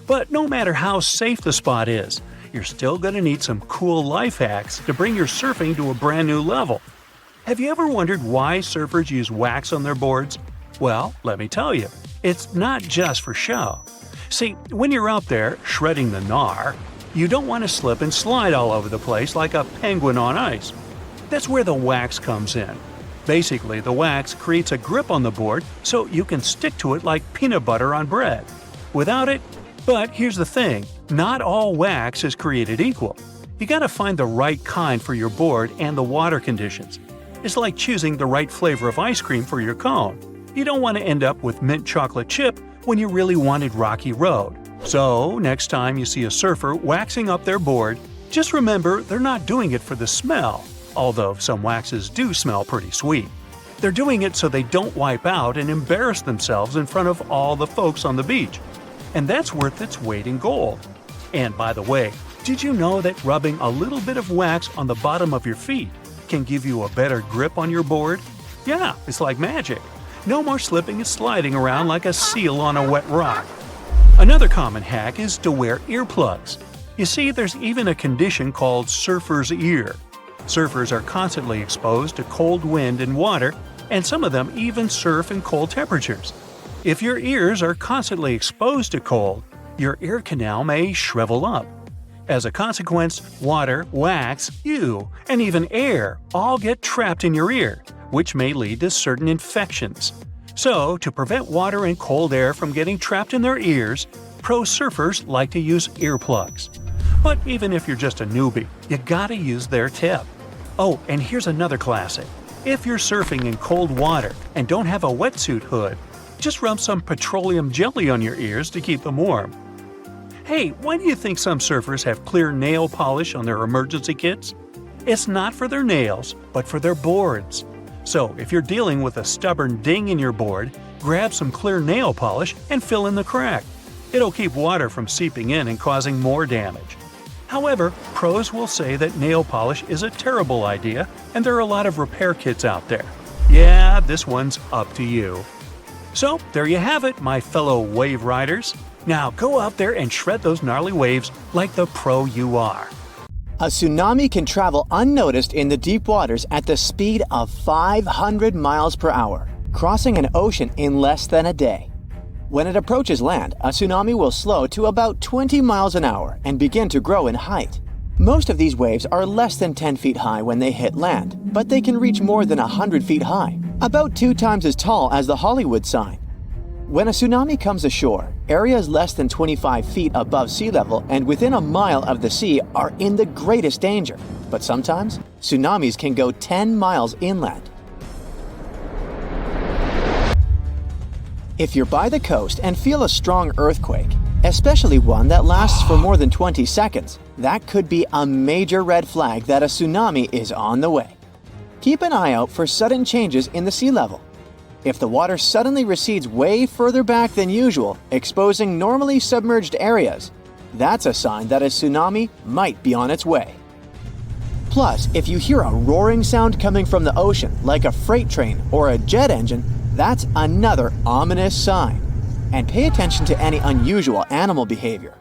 But no matter how safe the spot is, you're still going to need some cool life hacks to bring your surfing to a brand new level. Have you ever wondered why surfers use wax on their boards? Well, let me tell you, it's not just for show. See, when you're out there shredding the gnar, you don't want to slip and slide all over the place like a penguin on ice. That's where the wax comes in. Basically, the wax creates a grip on the board so you can stick to it like peanut butter on bread. Without it, but here's the thing, not all wax is created equal. You gotta find the right kind for your board and the water conditions. It's like choosing the right flavor of ice cream for your cone. You don't want to end up with mint chocolate chip when you really wanted Rocky Road. So, next time you see a surfer waxing up their board, just remember they're not doing it for the smell, although some waxes do smell pretty sweet. They're doing it so they don't wipe out and embarrass themselves in front of all the folks on the beach. And that's worth its weight in gold. And by the way, did you know that rubbing a little bit of wax on the bottom of your feet can give you a better grip on your board? Yeah, it's like magic. No more slipping and sliding around like a seal on a wet rock. Another common hack is to wear earplugs. You see, there's even a condition called surfer's ear. Surfers are constantly exposed to cold wind and water, and some of them even surf in cold temperatures. If your ears are constantly exposed to cold, your ear canal may shrivel up. As a consequence, water, wax, you, and even air all get trapped in your ear, which may lead to certain infections. So, to prevent water and cold air from getting trapped in their ears, pro surfers like to use earplugs. But even if you're just a newbie, you gotta use their tip. Oh, and here's another classic. If you're surfing in cold water and don't have a wetsuit hood, just rub some petroleum jelly on your ears to keep them warm. Hey, why do you think some surfers have clear nail polish on their emergency kits? It's not for their nails, but for their boards. So, if you're dealing with a stubborn ding in your board, grab some clear nail polish and fill in the crack. It'll keep water from seeping in and causing more damage. However, pros will say that nail polish is a terrible idea, and there are a lot of repair kits out there. Yeah, this one's up to you. So, there you have it, my fellow wave riders. Now go out there and shred those gnarly waves like the pro you are. A tsunami can travel unnoticed in the deep waters at the speed of 500 miles per hour, crossing an ocean in less than a day. When it approaches land, a tsunami will slow to about 20 miles an hour and begin to grow in height. Most of these waves are less than 10 feet high when they hit land, but they can reach more than 100 feet high, about 2 times as tall as the Hollywood sign. When a tsunami comes ashore, areas less than 25 feet above sea level and within a mile of the sea are in the greatest danger. But sometimes, tsunamis can go 10 miles inland. If you're by the coast and feel a strong earthquake, especially one that lasts for more than 20 seconds, that could be a major red flag that a tsunami is on the way. Keep an eye out for sudden changes in the sea level. If the water suddenly recedes way further back than usual, exposing normally submerged areas, that's a sign that a tsunami might be on its way. Plus, if you hear a roaring sound coming from the ocean, like a freight train or a jet engine, that's another ominous sign. And pay attention to any unusual animal behavior.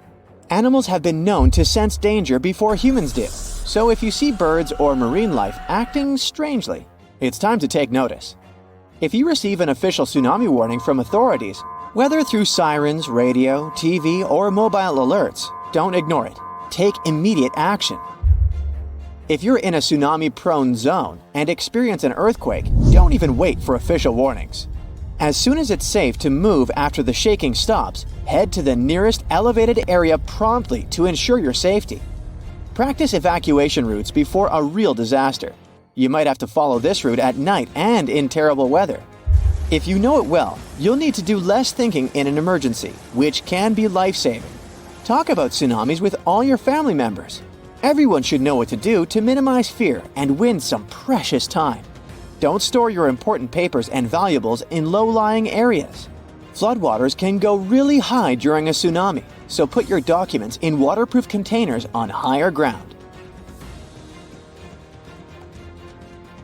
Animals have been known to sense danger before humans did, so if you see birds or marine life acting strangely, it's time to take notice. If you receive an official tsunami warning from authorities, whether through sirens, radio, TV, or mobile alerts, don't ignore it. Take immediate action. If you're in a tsunami-prone zone and experience an earthquake, don't even wait for official warnings. As soon as it's safe to move after the shaking stops, head to the nearest elevated area promptly to ensure your safety. Practice evacuation routes before a real disaster. You might have to follow this route at night and in terrible weather. If you know it well, you'll need to do less thinking in an emergency, which can be life-saving. Talk about tsunamis with all your family members. Everyone should know what to do to minimize fear and win some precious time. Don't store your important papers and valuables in low-lying areas. Floodwaters can go really high during a tsunami, so put your documents in waterproof containers on higher ground.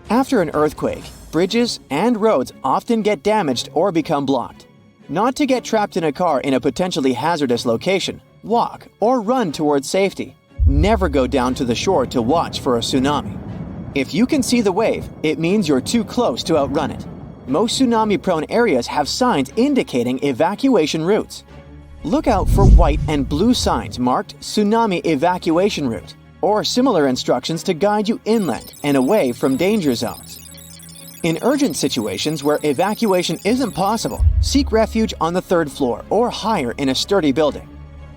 After an earthquake, bridges and roads often get damaged or become blocked. Not to get trapped in a car in a potentially hazardous location, walk or run towards safety. Never go down to the shore to watch for a tsunami. If you can see the wave, it means you're too close to outrun it. Most tsunami-prone areas have signs indicating evacuation routes. Look out for white and blue signs marked Tsunami Evacuation Route, or similar instructions to guide you inland and away from danger zones. In urgent situations where evacuation isn't possible, seek refuge on the 3rd floor or higher in a sturdy building.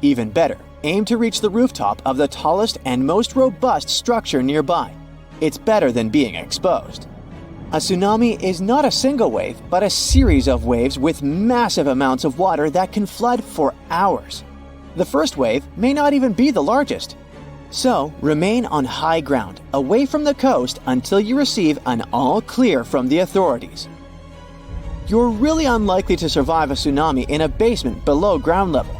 Even better, aim to reach the rooftop of the tallest and most robust structure nearby. It's better than being exposed. A tsunami is not a single wave, but a series of waves with massive amounts of water that can flood for hours. The first wave may not even be the largest. So, remain on high ground, away from the coast until you receive an all clear from the authorities. You're really unlikely to survive a tsunami in a basement below ground level.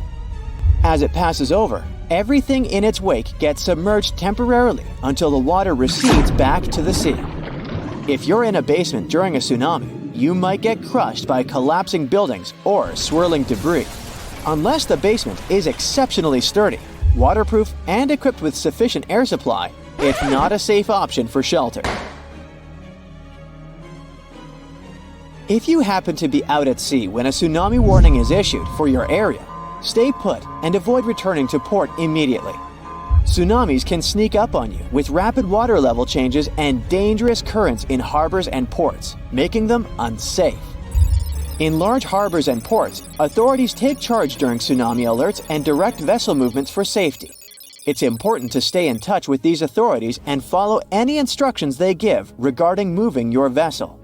As it passes over, everything in its wake gets submerged temporarily until the water recedes back to the sea. If you're in a basement during a tsunami, you might get crushed by collapsing buildings or swirling debris. Unless the basement is exceptionally sturdy, waterproof, and equipped with sufficient air supply, it's not a safe option for shelter. If you happen to be out at sea when a tsunami warning is issued for your area, stay put and avoid returning to port immediately. Tsunamis can sneak up on you with rapid water level changes and dangerous currents in harbors and ports, making them unsafe. In large harbors and ports, authorities take charge during tsunami alerts and direct vessel movements for safety. It's important to stay in touch with these authorities and follow any instructions they give regarding moving your vessel.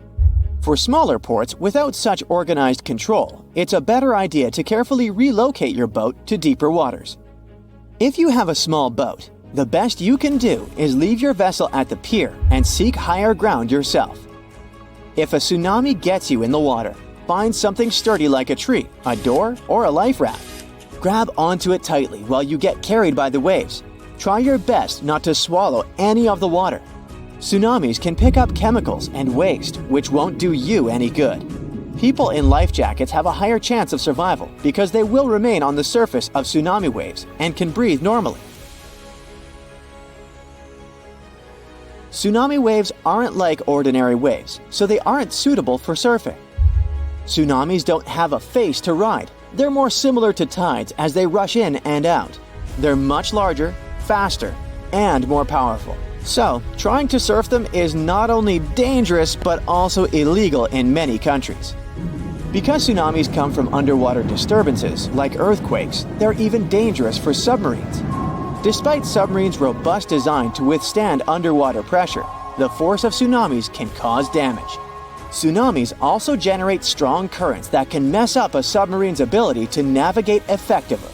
For smaller ports without such organized control, it's a better idea to carefully relocate your boat to deeper waters. If you have a small boat, the best you can do is leave your vessel at the pier and seek higher ground yourself. If a tsunami gets you in the water, find something sturdy like a tree, a door, or a life raft. Grab onto it tightly while you get carried by the waves. Try your best not to swallow any of the water. Tsunamis can pick up chemicals and waste, which won't do you any good. People in life jackets have a higher chance of survival because they will remain on the surface of tsunami waves and can breathe normally. Tsunami waves aren't like ordinary waves, so they aren't suitable for surfing. Tsunamis don't have a face to ride. They're more similar to tides as they rush in and out. They're much larger, faster, and more powerful. So, trying to surf them is not only dangerous but also illegal in many countries. Because tsunamis come from underwater disturbances, like earthquakes, they're even dangerous for submarines. Despite submarines' robust design to withstand underwater pressure, the force of tsunamis can cause damage. Tsunamis also generate strong currents that can mess up a submarine's ability to navigate effectively.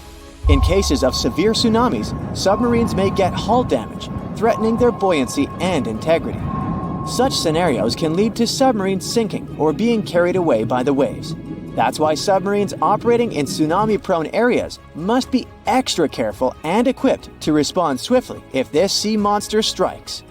In cases of severe tsunamis, submarines may get hull damage, threatening their buoyancy and integrity. Such scenarios can lead to submarines sinking or being carried away by the waves. That's why submarines operating in tsunami-prone areas must be extra careful and equipped to respond swiftly if this sea monster strikes.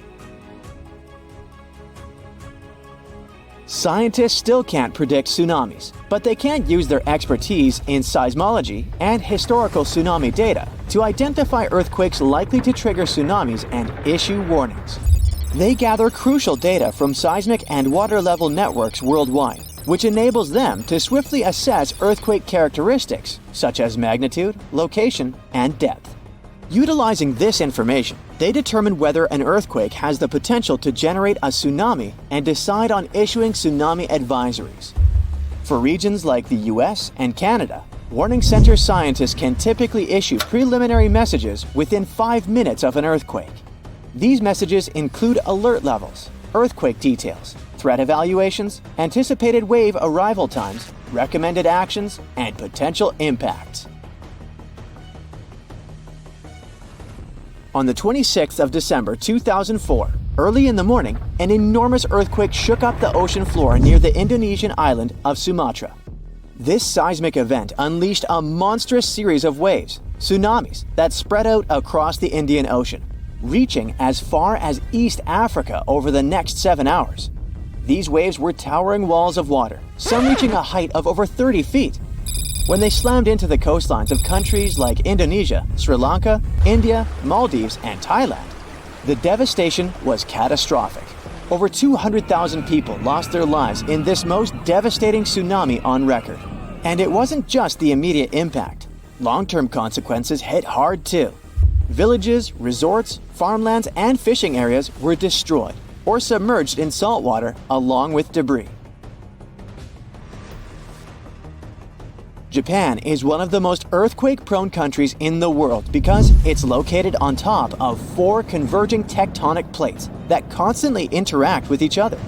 Scientists still can't predict tsunamis, but they can use their expertise in seismology and historical tsunami data to identify earthquakes likely to trigger tsunamis and issue warnings. They gather crucial data from seismic and water level networks worldwide, which enables them to swiftly assess earthquake characteristics such as magnitude, location, and depth. Utilizing this information, they determine whether an earthquake has the potential to generate a tsunami and decide on issuing tsunami advisories. For regions like the US and Canada, warning center scientists can typically issue preliminary messages within 5 minutes of an earthquake. These messages include alert levels, earthquake details, threat evaluations, anticipated wave arrival times, recommended actions, and potential impacts. On the 26th of December 2004, early in the morning, an enormous earthquake shook up the ocean floor near the Indonesian island of Sumatra. This seismic event unleashed a monstrous series of waves, tsunamis, that spread out across the Indian Ocean, reaching as far as East Africa over the next 7 hours. These waves were towering walls of water, some reaching a height of over 30 feet. When they slammed into the coastlines of countries like Indonesia, Sri Lanka, India, Maldives, and Thailand, the devastation was catastrophic. Over 200,000 people lost their lives in this most devastating tsunami on record. And it wasn't just the immediate impact. Long-term consequences hit hard too. Villages, resorts, farmlands, and fishing areas were destroyed or submerged in salt water along with debris. Japan is one of the most earthquake-prone countries in the world because it's located on top of 4 converging tectonic plates that constantly interact with each other.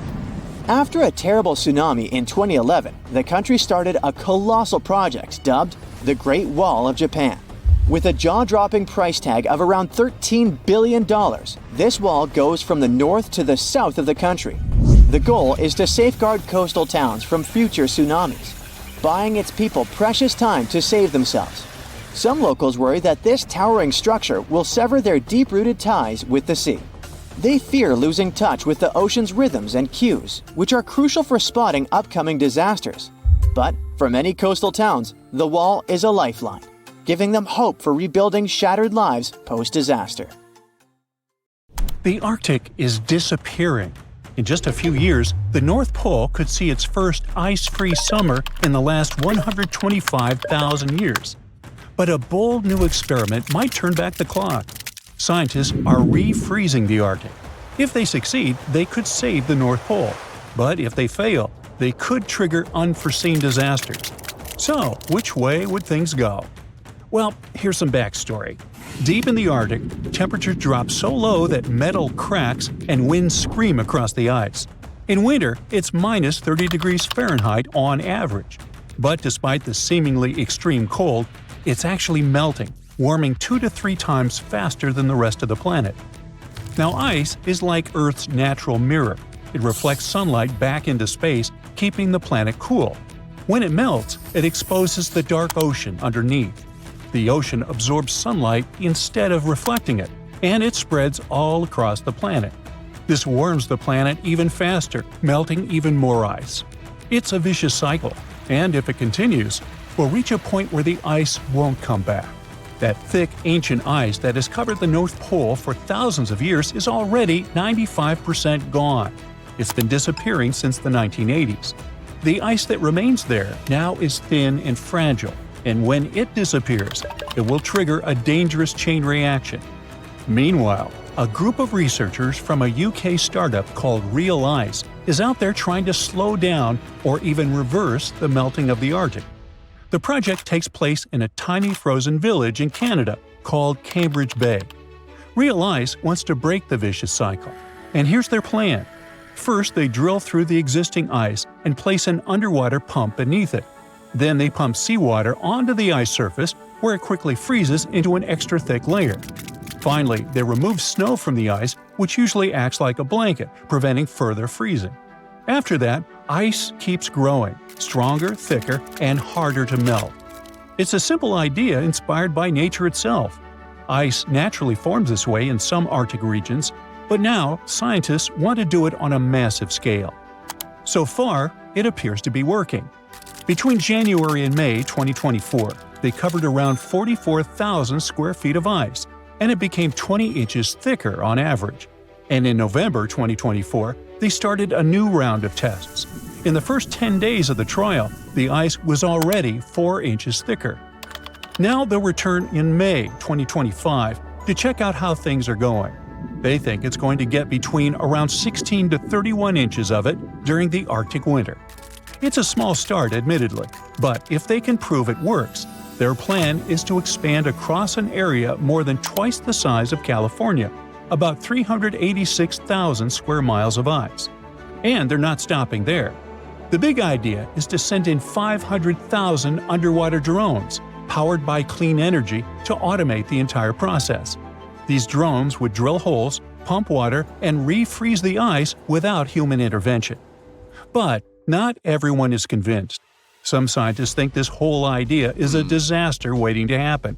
After a terrible tsunami in 2011, the country started a colossal project dubbed the Great Wall of Japan. With a jaw-dropping price tag of around $13 billion, this wall goes from the north to the south of the country. The goal is to safeguard coastal towns from future tsunamis, buying its people precious time to save themselves. Some locals worry that this towering structure will sever their deep-rooted ties with the sea. They fear losing touch with the ocean's rhythms and cues, which are crucial for spotting upcoming disasters. But for many coastal towns, the wall is a lifeline, giving them hope for rebuilding shattered lives post-disaster. The Arctic is disappearing. In just a few years, the North Pole could see its first ice-free summer in the last 125,000 years. But a bold new experiment might turn back the clock. Scientists are refreezing the Arctic. If they succeed, they could save the North Pole. But if they fail, they could trigger unforeseen disasters. So, which way would things go? Well, here's some backstory. Deep in the Arctic, temperatures drop so low that metal cracks and winds scream across the ice. In winter, it's minus 30 degrees Fahrenheit on average. But despite the seemingly extreme cold, it's actually melting, warming 2 to 3 times faster than the rest of the planet. Now, ice is like Earth's natural mirror. It reflects sunlight back into space, keeping the planet cool. When it melts, it exposes the dark ocean underneath. The ocean absorbs sunlight instead of reflecting it, and it spreads all across the planet. This warms the planet even faster, melting even more ice. It's a vicious cycle, and if it continues, we'll reach a point where the ice won't come back. That thick, ancient ice that has covered the North Pole for thousands of years is already 95% gone. It's been disappearing since the 1980s. The ice that remains there now is thin and fragile, and when it disappears, it will trigger a dangerous chain reaction. Meanwhile, a group of researchers from a UK startup called Real Ice is out there trying to slow down or even reverse the melting of the Arctic. The project takes place in a tiny frozen village in Canada called Cambridge Bay. Real Ice wants to break the vicious cycle, and here's their plan. First, they drill through the existing ice and place an underwater pump beneath it. Then they pump seawater onto the ice surface, where it quickly freezes into an extra thick layer. Finally, they remove snow from the ice, which usually acts like a blanket, preventing further freezing. After that, ice keeps growing, stronger, thicker, and harder to melt. It's a simple idea inspired by nature itself. Ice naturally forms this way in some Arctic regions, but now scientists want to do it on a massive scale. So far, it appears to be working. Between January and May 2024, they covered around 44,000 square feet of ice, and it became 20 inches thicker on average. And in November 2024, they started a new round of tests. In the first 10 days of the trial, the ice was already 4 inches thicker. Now they'll return in May 2025 to check out how things are going. They think it's going to get between around 16 to 31 inches of it during the Arctic winter. It's a small start, admittedly, but if they can prove it works, their plan is to expand across an area more than twice the size of California, about 386,000 square miles of ice. And they're not stopping there. The big idea is to send in 500,000 underwater drones, powered by clean energy, to automate the entire process. These drones would drill holes, pump water, and refreeze the ice without human intervention. But not everyone is convinced. Some scientists think this whole idea is a disaster waiting to happen.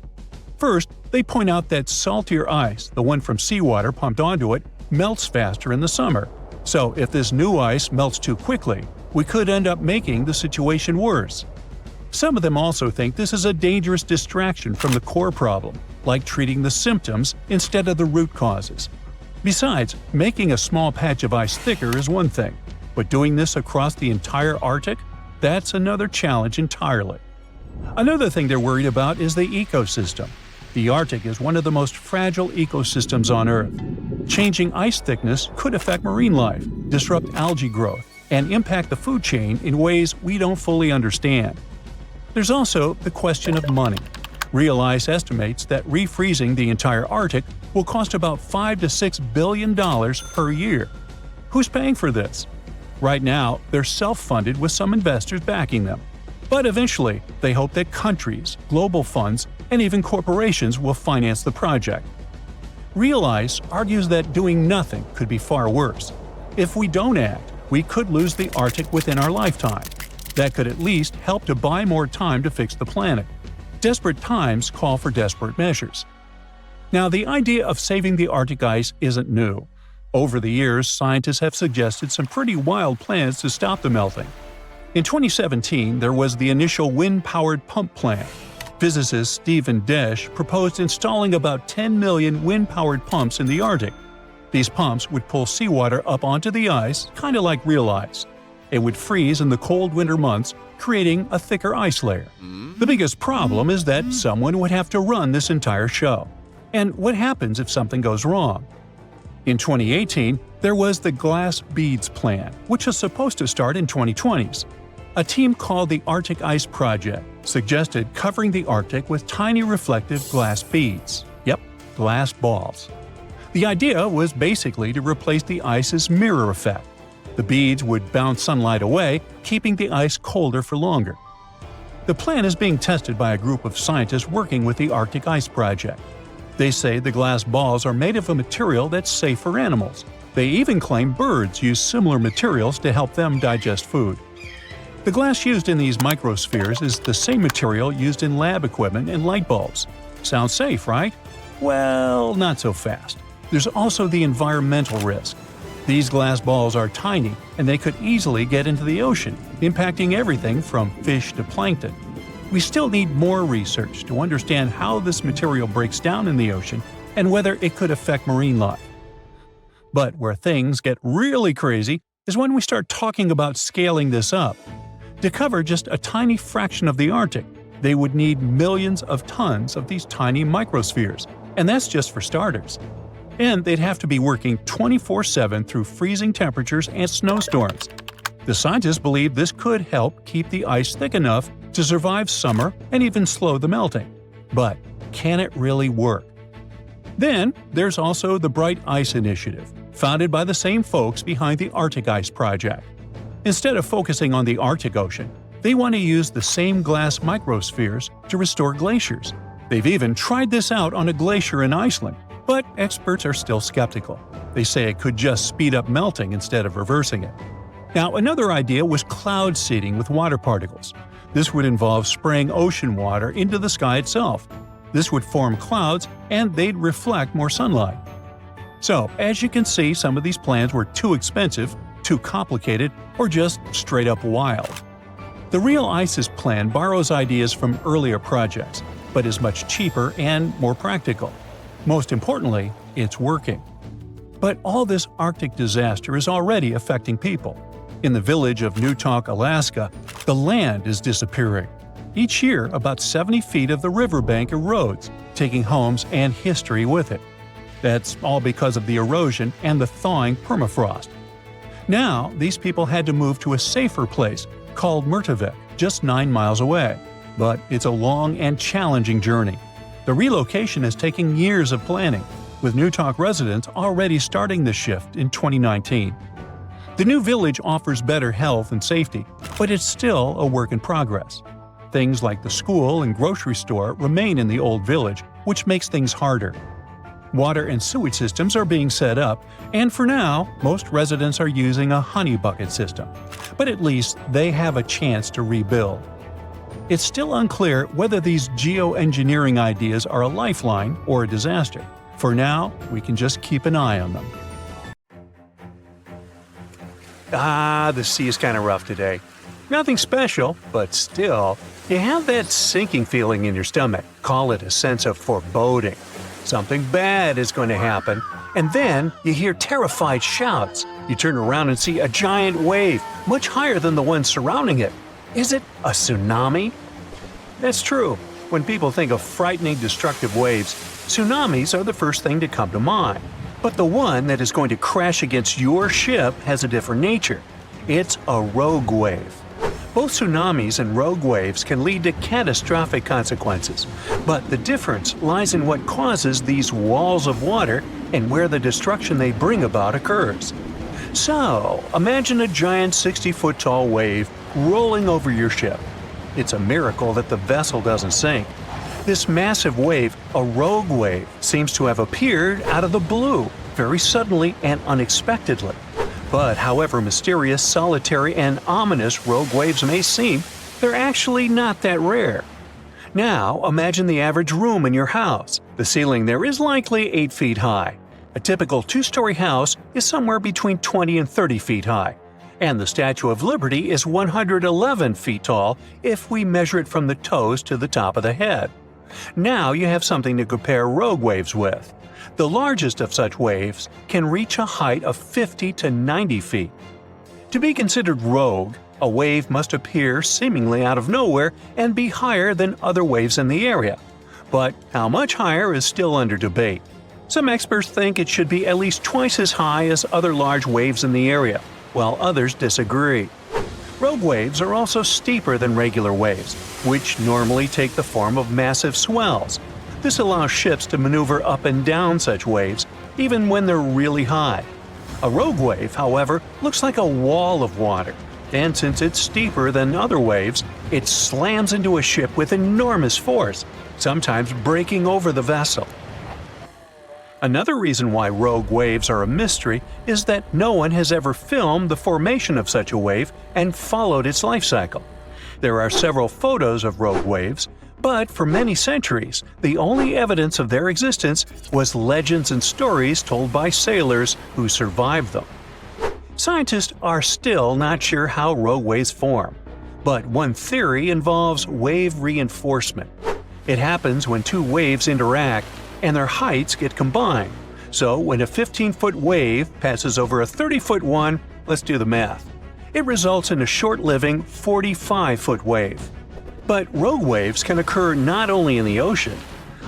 First, they point out that saltier ice, the one from seawater pumped onto it, melts faster in the summer. So if this new ice melts too quickly, we could end up making the situation worse. Some of them also think this is a dangerous distraction from the core problem, like treating the symptoms instead of the root causes. Besides, making a small patch of ice thicker is one thing, but doing this across the entire Arctic? That's another challenge entirely. Another thing they're worried about is the ecosystem. The Arctic is one of the most fragile ecosystems on Earth. Changing ice thickness could affect marine life, disrupt algae growth, and impact the food chain in ways we don't fully understand. There's also the question of money. Real Ice estimates that refreezing the entire Arctic will cost about $5 to $6 billion per year. Who's paying for this? Right now, they're self-funded with some investors backing them. But eventually, they hope that countries, global funds, and even corporations will finance the project. Real Ice argues that doing nothing could be far worse. If we don't act, we could lose the Arctic within our lifetime. That could at least help to buy more time to fix the planet. Desperate times call for desperate measures. Now, the idea of saving the Arctic ice isn't new. Over the years, scientists have suggested some pretty wild plans to stop the melting. In 2017, there was the initial wind-powered pump plan. Physicist Stephen Desch proposed installing about 10 million wind-powered pumps in the Arctic. These pumps would pull seawater up onto the ice, kind of like real ice. It would freeze in the cold winter months, creating a thicker ice layer. The biggest problem is that someone would have to run this entire show. And what happens if something goes wrong? In 2018, there was the Glass Beads Plan, which was supposed to start in 2020s. A team called the Arctic Ice Project suggested covering the Arctic with tiny reflective glass beads. Yep, glass balls. The idea was basically to replace the ice's mirror effect. The beads would bounce sunlight away, keeping the ice colder for longer. The plan is being tested by a group of scientists working with the Arctic Ice Project. They say the glass balls are made of a material that's safe for animals. They even claim birds use similar materials to help them digest food. The glass used in these microspheres is the same material used in lab equipment and light bulbs. Sounds safe, right? Well, not so fast. There's also the environmental risk. These glass balls are tiny, and they could easily get into the ocean, impacting everything from fish to plankton. We still need more research to understand how this material breaks down in the ocean and whether it could affect marine life. But where things get really crazy is when we start talking about scaling this up. To cover just a tiny fraction of the Arctic, they would need millions of tons of these tiny microspheres, and that's just for starters. And they'd have to be working 24/7 through freezing temperatures and snowstorms. The scientists believe this could help keep the ice thick enough to survive summer and even slow the melting. But can it really work? Then, there's also the Bright Ice Initiative, founded by the same folks behind the Arctic Ice Project. Instead of focusing on the Arctic Ocean, they want to use the same glass microspheres to restore glaciers. They've even tried this out on a glacier in Iceland, but experts are still skeptical. They say it could just speed up melting instead of reversing it. Now, another idea was cloud seeding with water particles. This would involve spraying ocean water into the sky itself. This would form clouds, and they'd reflect more sunlight. So, as you can see, some of these plans were too expensive, too complicated, or just straight up wild. The Real Ice's plan borrows ideas from earlier projects, but is much cheaper and more practical. Most importantly, it's working. But all this Arctic disaster is already affecting people. In the village of Newtok, Alaska, the land is disappearing. Each year, about 70 feet of the riverbank erodes, taking homes and history with it. That's all because of the erosion and the thawing permafrost. Now, these people had to move to a safer place called Murtavik, just 9 miles away. But it's a long and challenging journey. The relocation is taking years of planning, with Newtok residents already starting the shift in 2019. The new village offers better health and safety, but it's still a work in progress. Things like the school and grocery store remain in the old village, which makes things harder. Water and sewage systems are being set up, and for now, most residents are using a honey bucket system. But at least they have a chance to rebuild. It's still unclear whether these geoengineering ideas are a lifeline or a disaster. For now, we can just keep an eye on them. The sea is kind of rough today. Nothing special, but still, you have that sinking feeling in your stomach. Call it a sense of foreboding. Something bad is going to happen, and then you hear terrified shouts. You turn around and see a giant wave, much higher than the one surrounding it. Is it a tsunami? That's true. When people think of frightening, destructive waves, tsunamis are the first thing to come to mind. But the one that is going to crash against your ship has a different nature. It's a rogue wave. Both tsunamis and rogue waves can lead to catastrophic consequences, but the difference lies in what causes these walls of water and where the destruction they bring about occurs. So, imagine a giant 60-foot-tall wave rolling over your ship. It's a miracle that the vessel doesn't sink. This massive wave, a rogue wave, seems to have appeared out of the blue, very suddenly and unexpectedly. But however mysterious, solitary, and ominous rogue waves may seem, they're actually not that rare. Now, imagine the average room in your house. The ceiling there is likely 8 feet high. A typical 2-story house is somewhere between 20 and 30 feet high. And the Statue of Liberty is 111 feet tall if we measure it from the toes to the top of the head. Now you have something to compare rogue waves with. The largest of such waves can reach a height of 50 to 90 feet. To be considered rogue, a wave must appear seemingly out of nowhere and be higher than other waves in the area. But how much higher is still under debate. Some experts think it should be at least twice as high as other large waves in the area, while others disagree. Rogue waves are also steeper than regular waves, which normally take the form of massive swells. This allows ships to maneuver up and down such waves, even when they're really high. A rogue wave, however, looks like a wall of water, and since it's steeper than other waves, it slams into a ship with enormous force, sometimes breaking over the vessel. Another reason why rogue waves are a mystery is that no one has ever filmed the formation of such a wave and followed its life cycle. There are several photos of rogue waves, but for many centuries, the only evidence of their existence was legends and stories told by sailors who survived them. Scientists are still not sure how rogue waves form, but one theory involves wave reinforcement. It happens when two waves interact and their heights get combined. So when a 15-foot wave passes over a 30-foot one, let's do the math. It results in a short-living 45-foot wave. But rogue waves can occur not only in the ocean.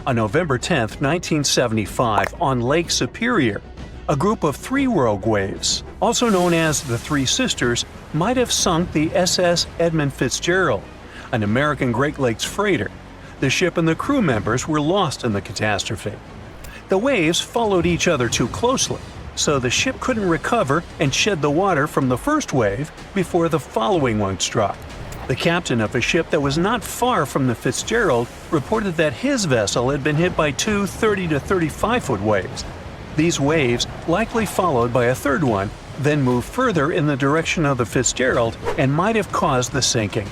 On November 10, 1975, on Lake Superior, a group of 3 rogue waves, also known as the Three Sisters, might have sunk the SS Edmund Fitzgerald, an American Great Lakes freighter. The ship and the crew members were lost in the catastrophe. The waves followed each other too closely, so the ship couldn't recover and shed the water from the first wave before the following one struck. The captain of a ship that was not far from the Fitzgerald reported that his vessel had been hit by 2 30 to 35-foot waves. These waves, likely followed by a third one, then moved further in the direction of the Fitzgerald and might have caused the sinking.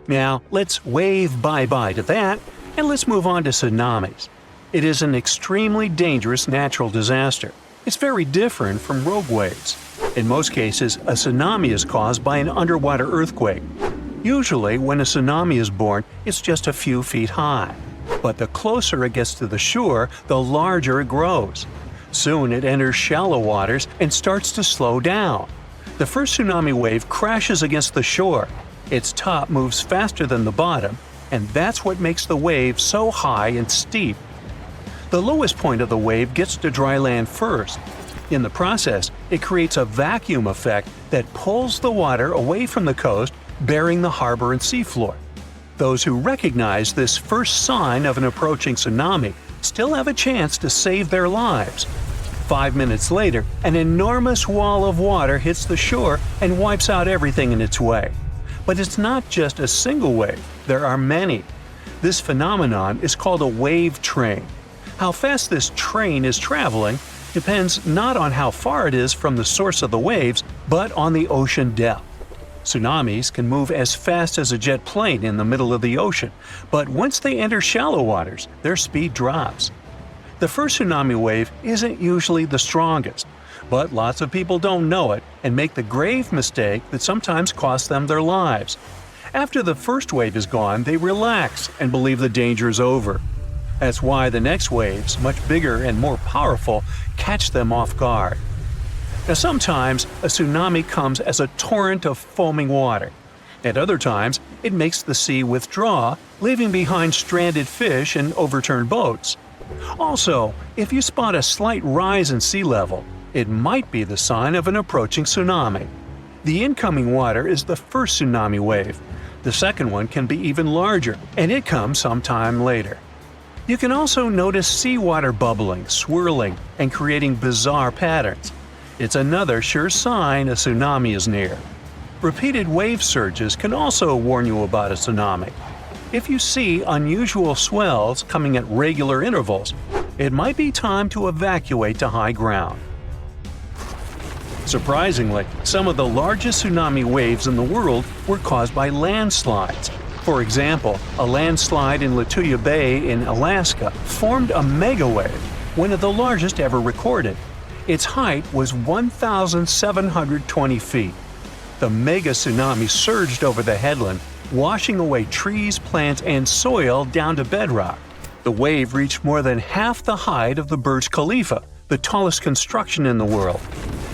Now, let's wave bye-bye to that, and let's move on to tsunamis. It is an extremely dangerous natural disaster. It's very different from rogue waves. In most cases, a tsunami is caused by an underwater earthquake. Usually, when a tsunami is born, it's just a few feet high. But the closer it gets to the shore, the larger it grows. Soon it enters shallow waters and starts to slow down. The first tsunami wave crashes against the shore. Its top moves faster than the bottom, and that's what makes the wave so high and steep. The lowest point of the wave gets to dry land first. In the process, it creates a vacuum effect that pulls the water away from the coast, bearing the harbor and seafloor. Those who recognize this first sign of an approaching tsunami still have a chance to save their lives. 5 minutes later, an enormous wall of water hits the shore and wipes out everything in its way. But it's not just a single wave, there are many. This phenomenon is called a wave train. How fast this train is traveling depends not on how far it is from the source of the waves, but on the ocean depth. Tsunamis can move as fast as a jet plane in the middle of the ocean, but once they enter shallow waters, their speed drops. The first tsunami wave isn't usually the strongest, but lots of people don't know it and make the grave mistake that sometimes costs them their lives. After the first wave is gone, they relax and believe the danger is over. That's why the next waves, much bigger and more powerful, catch them off guard. Now sometimes a tsunami comes as a torrent of foaming water. At other times, it makes the sea withdraw, leaving behind stranded fish and overturned boats. Also, if you spot a slight rise in sea level, it might be the sign of an approaching tsunami. The incoming water is the first tsunami wave. The second one can be even larger, and it comes sometime later. You can also notice seawater bubbling, swirling, and creating bizarre patterns. It's another sure sign a tsunami is near. Repeated wave surges can also warn you about a tsunami. If you see unusual swells coming at regular intervals, it might be time to evacuate to high ground. Surprisingly, some of the largest tsunami waves in the world were caused by landslides. For example, a landslide in Lituya Bay in Alaska formed a megawave, one of the largest ever recorded. Its height was 1,720 feet. The mega-tsunami surged over the headland, washing away trees, plants, and soil down to bedrock. The wave reached more than half the height of the Burj Khalifa, the tallest construction in the world.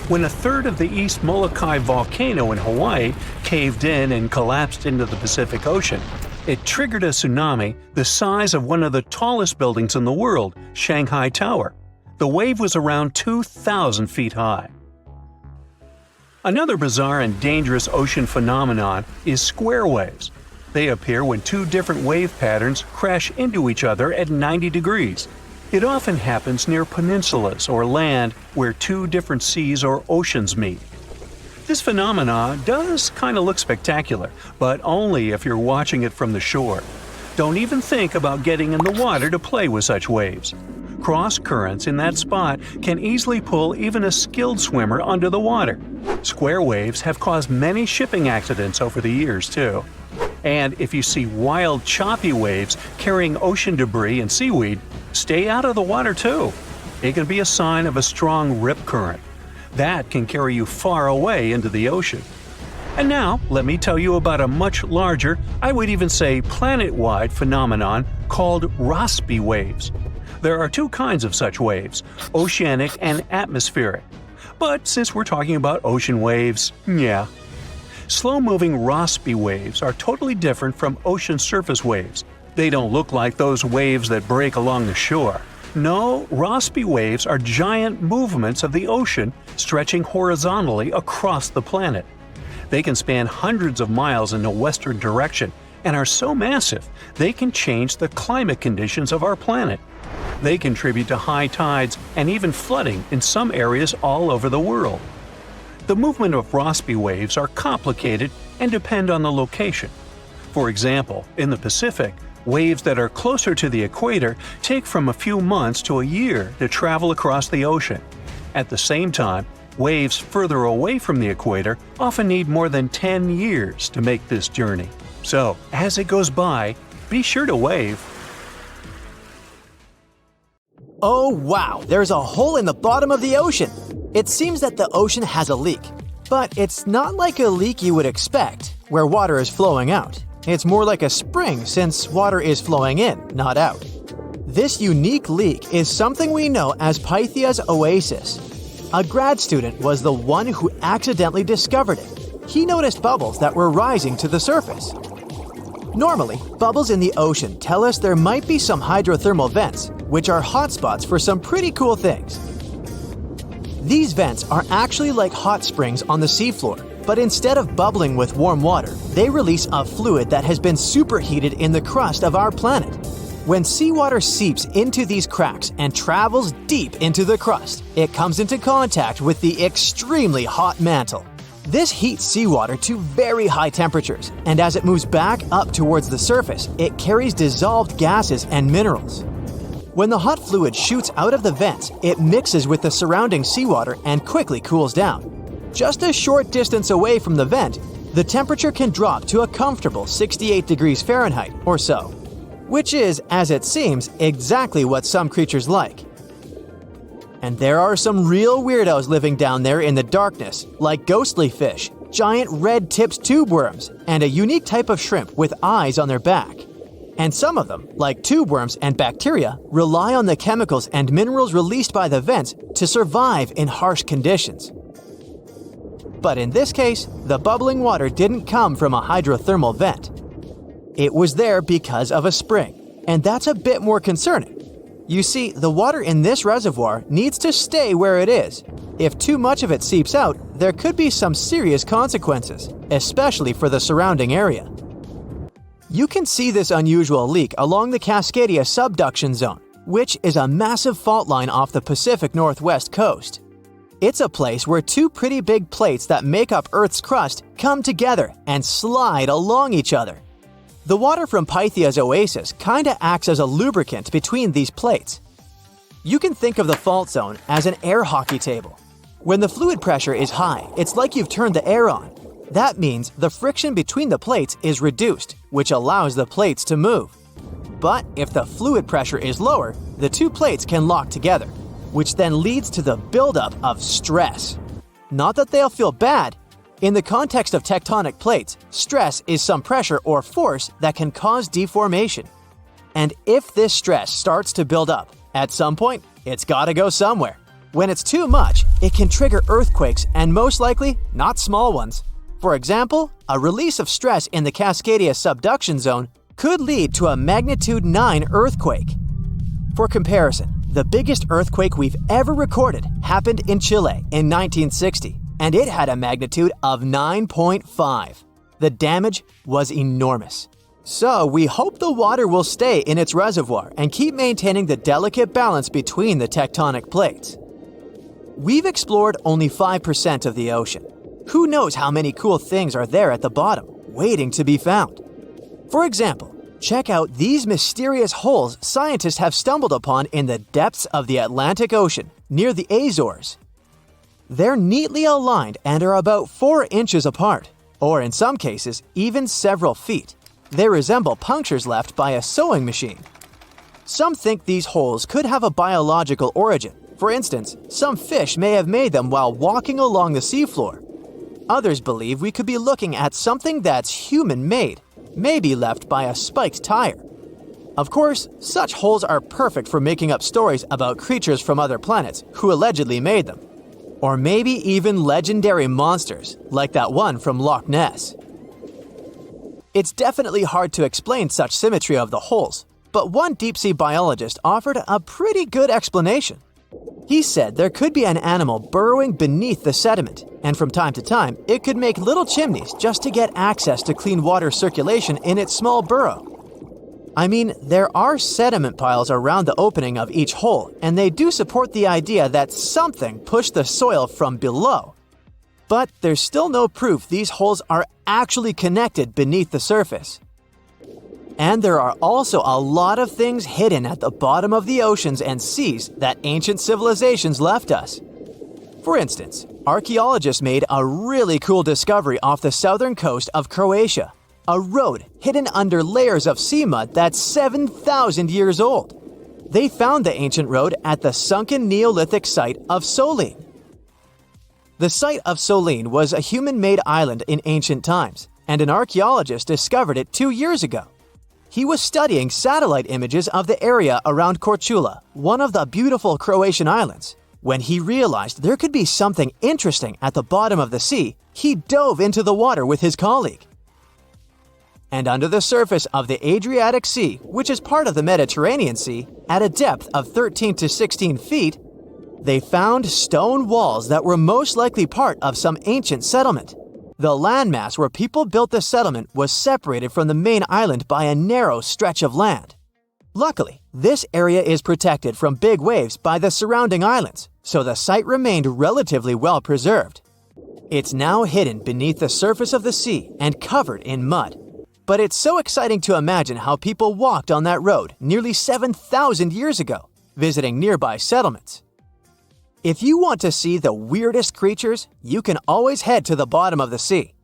When a third of the East Molokai volcano in Hawaii caved in and collapsed into the Pacific Ocean, it triggered a tsunami the size of one of the tallest buildings in the world, Shanghai Tower. The wave was around 2,000 feet high. Another bizarre and dangerous ocean phenomenon is square waves. They appear when two different wave patterns crash into each other at 90 degrees. It often happens near peninsulas or land where two different seas or oceans meet. This phenomenon does kind of look spectacular, but only if you're watching it from the shore. Don't even think about getting in the water to play with such waves. Cross currents in that spot can easily pull even a skilled swimmer under the water. Square waves have caused many shipping accidents over the years, too. And if you see wild, choppy waves carrying ocean debris and seaweed, stay out of the water too. It can be a sign of a strong rip current. That can carry you far away into the ocean. And now, let me tell you about a much larger, I would even say planet-wide phenomenon called Rossby waves. There are two kinds of such waves, oceanic and atmospheric. But since we're talking about ocean waves, yeah. Slow-moving Rossby waves are totally different from ocean surface waves. They don't look like those waves that break along the shore. No, Rossby waves are giant movements of the ocean stretching horizontally across the planet. They can span hundreds of miles in a western direction and are so massive they can change the climate conditions of our planet. They contribute to high tides and even flooding in some areas all over the world. The movement of Rossby waves are complicated and depend on the location. For example, in the Pacific, waves that are closer to the equator take from a few months to a year to travel across the ocean. At the same time, waves further away from the equator often need more than 10 years to make this journey. So, as it goes by, be sure to wave. Oh wow, there's a hole in the bottom of the ocean. It seems that the ocean has a leak. But it's not like a leak you would expect, where water is flowing out. It's more like a spring since water is flowing in, not out. This unique leak is something we know as Pythia's oasis. A grad student was the one who accidentally discovered it. He noticed bubbles that were rising to the surface. Normally, bubbles in the ocean tell us there might be some hydrothermal vents, which are hotspots for some pretty cool things. These vents are actually like hot springs on the seafloor, but instead of bubbling with warm water, they release a fluid that has been superheated in the crust of our planet. When seawater seeps into these cracks and travels deep into the crust, it comes into contact with the extremely hot mantle. This heats seawater to very high temperatures, and as it moves back up towards the surface, it carries dissolved gases and minerals. When the hot fluid shoots out of the vents, it mixes with the surrounding seawater and quickly cools down. Just a short distance away from the vent, the temperature can drop to a comfortable 68 degrees Fahrenheit or so, which is, as it seems, exactly what some creatures like. And there are some real weirdos living down there in the darkness, like ghostly fish, giant red-tipped tube worms, and a unique type of shrimp with eyes on their back. And some of them, like tube worms and bacteria, rely on the chemicals and minerals released by the vents to survive in harsh conditions. But in this case, the bubbling water didn't come from a hydrothermal vent. It was there because of a spring, and that's a bit more concerning. You see, the water in this reservoir needs to stay where it is. If too much of it seeps out, there could be some serious consequences, especially for the surrounding area. You can see this unusual leak along the Cascadia subduction zone, which is a massive fault line off the Pacific Northwest coast. It's a place where two pretty big plates that make up Earth's crust come together and slide along each other. The water from Pythia's oasis kinda acts as a lubricant between these plates. You can think of the fault zone as an air hockey table. When the fluid pressure is high, it's like you've turned the air on. That means the friction between the plates is reduced, which allows the plates to move. But if the fluid pressure is lower, the two plates can lock together, which then leads to the buildup of stress. Not that they'll feel bad. In the context of tectonic plates, stress is some pressure or force that can cause deformation. And if this stress starts to build up, at some point, it's gotta go somewhere. When it's too much, it can trigger earthquakes and most likely, not small ones. For example, a release of stress in the Cascadia subduction zone could lead to a magnitude 9 earthquake. For comparison, the biggest earthquake we've ever recorded happened in Chile in 1960, and it had a magnitude of 9.5. The damage was enormous. So we hope the water will stay in its reservoir and keep maintaining the delicate balance between the tectonic plates. We've explored only 5% of the ocean. Who knows how many cool things are there at the bottom, waiting to be found? For example, check out these mysterious holes scientists have stumbled upon in the depths of the Atlantic Ocean, near the Azores. They're neatly aligned and are about 4 inches apart, or in some cases, even several feet. They resemble punctures left by a sewing machine. Some think these holes could have a biological origin. For instance, some fish may have made them while walking along the seafloor. Others believe we could be looking at something that's human-made, maybe left by a spiked tire. Of course, such holes are perfect for making up stories about creatures from other planets who allegedly made them. Or maybe even legendary monsters, like that one from Loch Ness. It's definitely hard to explain such symmetry of the holes, but one deep-sea biologist offered a pretty good explanation. He said there could be an animal burrowing beneath the sediment, and from time to time, it could make little chimneys just to get access to clean water circulation in its small burrow. I mean, there are sediment piles around the opening of each hole, and they do support the idea that something pushed the soil from below. But there's still no proof these holes are actually connected beneath the surface. And there are also a lot of things hidden at the bottom of the oceans and seas that ancient civilizations left us. For instance, archaeologists made a really cool discovery off the southern coast of Croatia, a road hidden under layers of sea mud that's 7,000 years old. They found the ancient road at the Sunken Neolithic site of Solin. The site of Solin was a human-made island in ancient times, and an archaeologist discovered it 2 years ago. He was studying satellite images of the area around Korčula, one of the beautiful Croatian islands. When he realized there could be something interesting at the bottom of the sea, he dove into the water with his colleague. And under the surface of the Adriatic Sea, which is part of the Mediterranean Sea, at a depth of 13 to 16 feet, they found stone walls that were most likely part of some ancient settlement. The landmass where people built the settlement was separated from the main island by a narrow stretch of land. Luckily, this area is protected from big waves by the surrounding islands, so the site remained relatively well preserved. It's now hidden beneath the surface of the sea and covered in mud. But it's so exciting to imagine how people walked on that road nearly 7,000 years ago, visiting nearby settlements. If you want to see the weirdest creatures, you can always head to the bottom of the sea.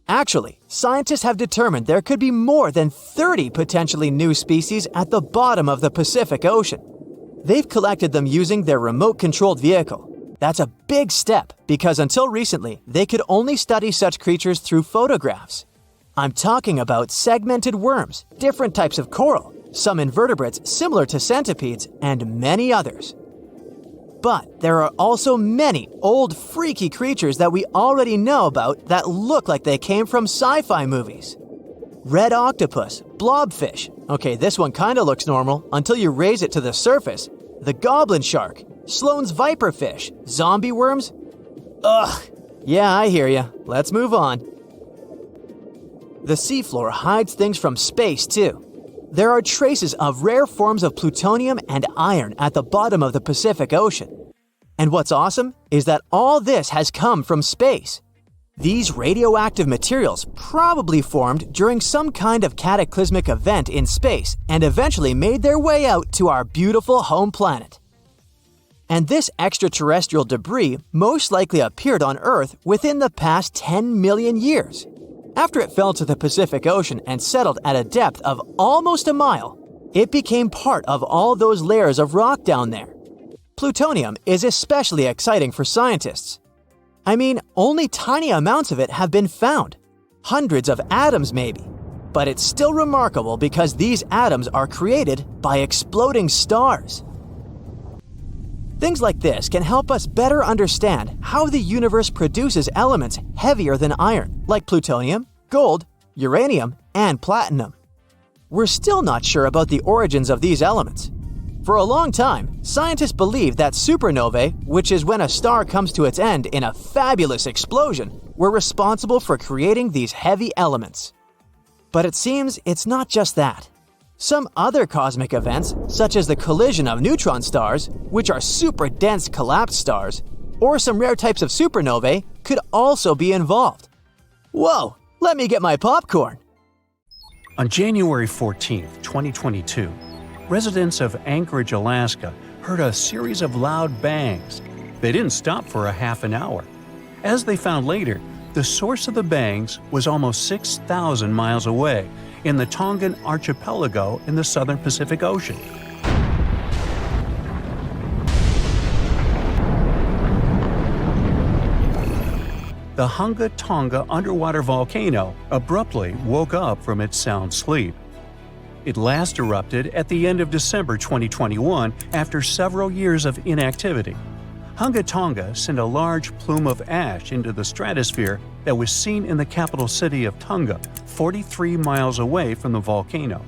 Actually, scientists have determined there could be more than 30 potentially new species at the bottom of the Pacific Ocean. They've collected them using their remote-controlled vehicle. That's a big step because until recently, they could only study such creatures through photographs. I'm talking about segmented worms, different types of coral, some invertebrates similar to centipedes, and many others. But there are also many old freaky creatures that we already know about that look like they came from sci-fi movies. Red octopus, blobfish. Okay, this one kinda looks normal until you raise it to the surface. The goblin shark, Sloane's viperfish, zombie worms. Ugh. Yeah, I hear ya. Let's move on. The seafloor hides things from space too. There are traces of rare forms of plutonium and iron at the bottom of the Pacific Ocean. And what's awesome is that all this has come from space. These radioactive materials probably formed during some kind of cataclysmic event in space and eventually made their way out to our beautiful home planet. And this extraterrestrial debris most likely appeared on Earth within the past 10 million years. After it fell to the Pacific Ocean and settled at a depth of almost a mile, it became part of all those layers of rock down there. Plutonium is especially exciting for scientists. I mean, only tiny amounts of it have been found, hundreds of atoms maybe. But it's still remarkable because these atoms are created by exploding stars. Things like this can help us better understand how the universe produces elements heavier than iron, like plutonium, gold, uranium, and platinum. We're still not sure about the origins of these elements. For a long time, scientists believed that supernovae, which is when a star comes to its end in a fabulous explosion, were responsible for creating these heavy elements. But it seems it's not just that. Some other cosmic events, such as the collision of neutron stars, which are super dense collapsed stars, or some rare types of supernovae, could also be involved. Whoa, let me get my popcorn! On January 14, 2022, residents of Anchorage, Alaska, heard a series of loud bangs. They didn't stop for a half an hour. As they found later, the source of the bangs was almost 6,000 miles away, in the Tongan archipelago in the southern Pacific Ocean. The Hunga Tonga underwater volcano abruptly woke up from its sound sleep. It last erupted at the end of December 2021 after several years of inactivity. Hunga Tonga sent a large plume of ash into the stratosphere that was seen in the capital city of Tonga, 43 miles away from the volcano.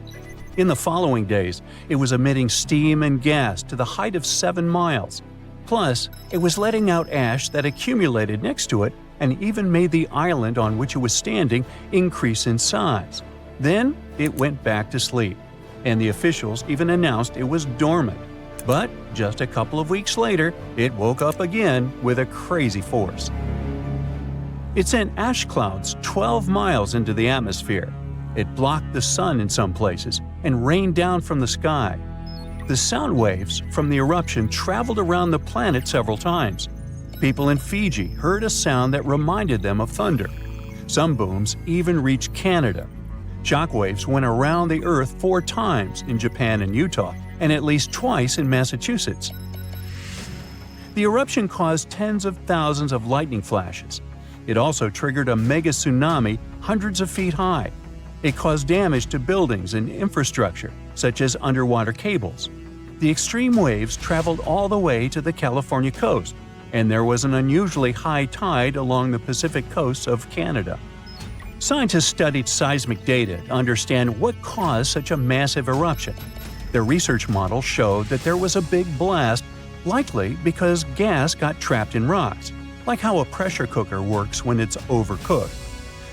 In the following days, it was emitting steam and gas to the height of 7 miles. Plus, it was letting out ash that accumulated next to it and even made the island on which it was standing increase in size. Then, it went back to sleep, and the officials even announced it was dormant. But just a couple of weeks later, it woke up again with a crazy force. It sent ash clouds 12 miles into the atmosphere. It blocked the sun in some places and rained down from the sky. The sound waves from the eruption traveled around the planet several times. People in Fiji heard a sound that reminded them of thunder. Some booms even reached Canada. Shockwaves went around the Earth 4 times in Japan and Utah, and at least twice in Massachusetts. The eruption caused tens of thousands of lightning flashes. It also triggered a mega-tsunami hundreds of feet high. It caused damage to buildings and infrastructure, such as underwater cables. The extreme waves traveled all the way to the California coast, and there was an unusually high tide along the Pacific coasts of Canada. Scientists studied seismic data to understand what caused such a massive eruption. Their research models showed that there was a big blast, likely because gas got trapped in rocks, like how a pressure cooker works when it's overcooked.